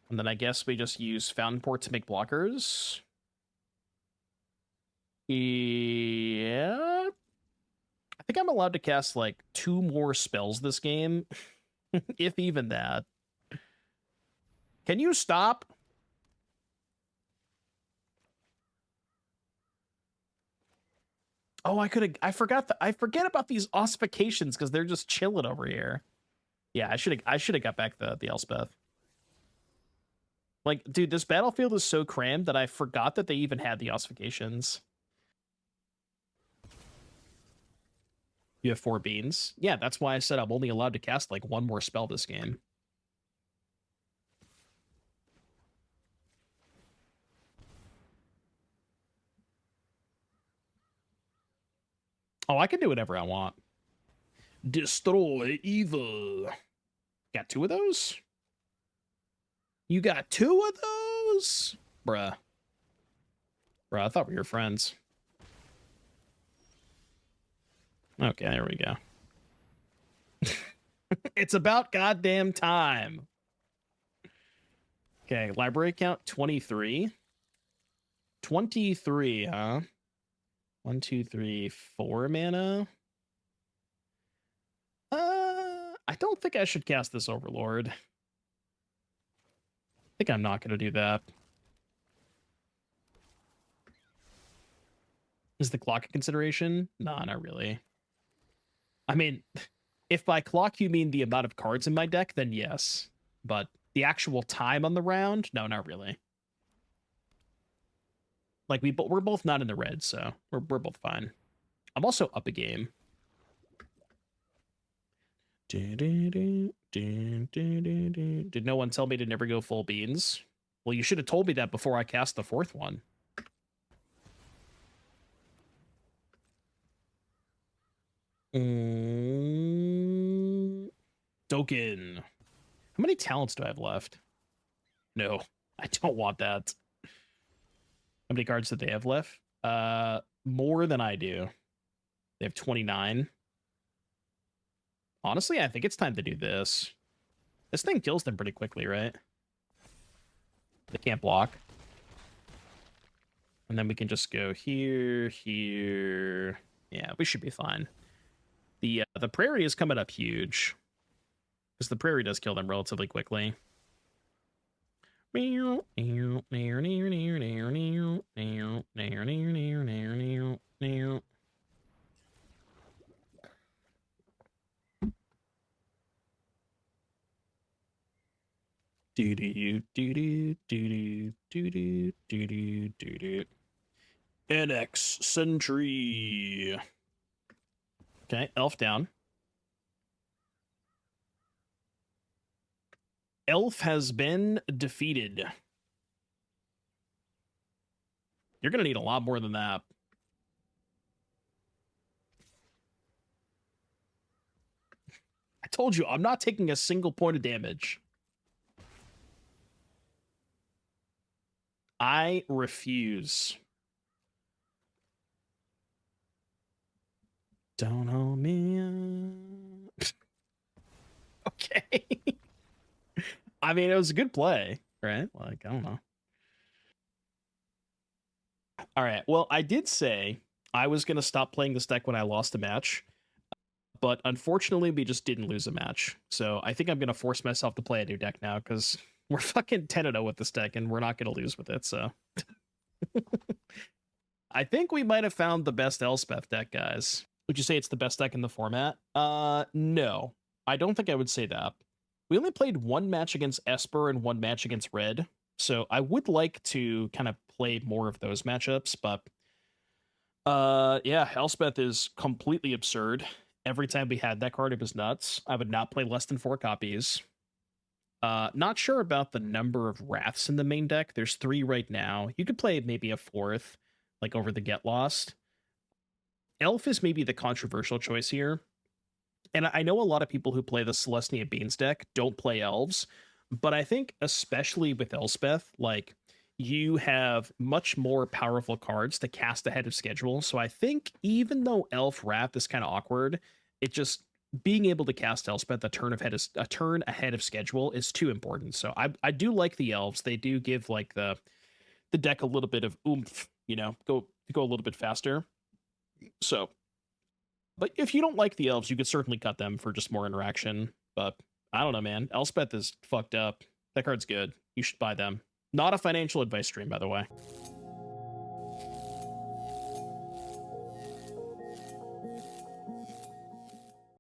S1: And then I guess we just use Fountainport to make blockers. Yeah. I think I'm allowed to cast like 2 more spells this game. If even that. Can you stop? Oh, I forget about these ossifications because they're just chilling over here. Yeah, I should have got back the Elspeth. Like, dude, this battlefield is so crammed that I forgot that they even had the ossifications. You have 4 beans? Yeah, that's why I said I'm only allowed to cast like 1 more spell this game. Oh, I can do whatever I want. Destroy evil. Got 2 of those? You got 2 of those? Bruh. Bruh, I thought we were friends. Okay, there we go. It's about goddamn time. Okay, library count 23. 23, huh? 1, 2, 3, 4 mana. I don't think I should cast this Overlord. I think I'm not going to do that. Is the clock a consideration? Nah, not really. I mean, if by clock you mean the amount of cards in my deck, then yes. But the actual time on the round? No, not really. Like, we're both not in the red, so we're both fine. I'm also up a game. Did no one tell me to never go full beans? Well, you should have told me that before I cast the 4th one. Token. How many talents do I have left? No, I don't want that. How many cards do they have left? More than I do. They have 29. Honestly, I think it's time to do this. This thing kills them pretty quickly, right? They can't block. And then we can just go here, here. Yeah, we should be fine. The prairie is coming up huge. Because the prairie does kill them relatively quickly. NX Sentry. Okay, elf down. Elf has been defeated. You're going to need a lot more than that. I told you, I'm not taking a single point of damage. I refuse. Don't hold me up. Okay. I mean, it was a good play, right? Like, I don't know. All right. Well, I did say I was going to stop playing this deck when I lost a match. But unfortunately, we just didn't lose a match. So I think I'm going to force myself to play a new deck now because we're fucking 10-0 with this deck and we're not going to lose with it. So I think we might have found the best Elspeth deck, guys. Would you say it's the best deck in the format? No, I don't think I would say that. We only played 1 match against Esper and 1 match against Red. So I would like to kind of play more of those matchups, but yeah, Elspeth is completely absurd. Every time we had that card, it was nuts. I would not play less than 4 copies. Not sure about the number of Wraths in the main deck. There's 3 right now. You could play maybe a 4th, like over the Get Lost. Elf is maybe the controversial choice here. And I know a lot of people who play the Celestia Beans deck don't play elves, but I think especially with Elspeth, like you have much more powerful cards to cast ahead of schedule. So I think even though Elf Wrath is kind of awkward, it just being able to cast Elspeth a turn ahead of schedule is too important. So I do like the elves. They do give like the deck a little bit of oomph, you know, go a little bit faster. So, but if you don't like the elves, you could certainly cut them for just more interaction. But I don't know, man. Elspeth is fucked up. That card's good. You should buy them. Not a financial advice stream, by the way.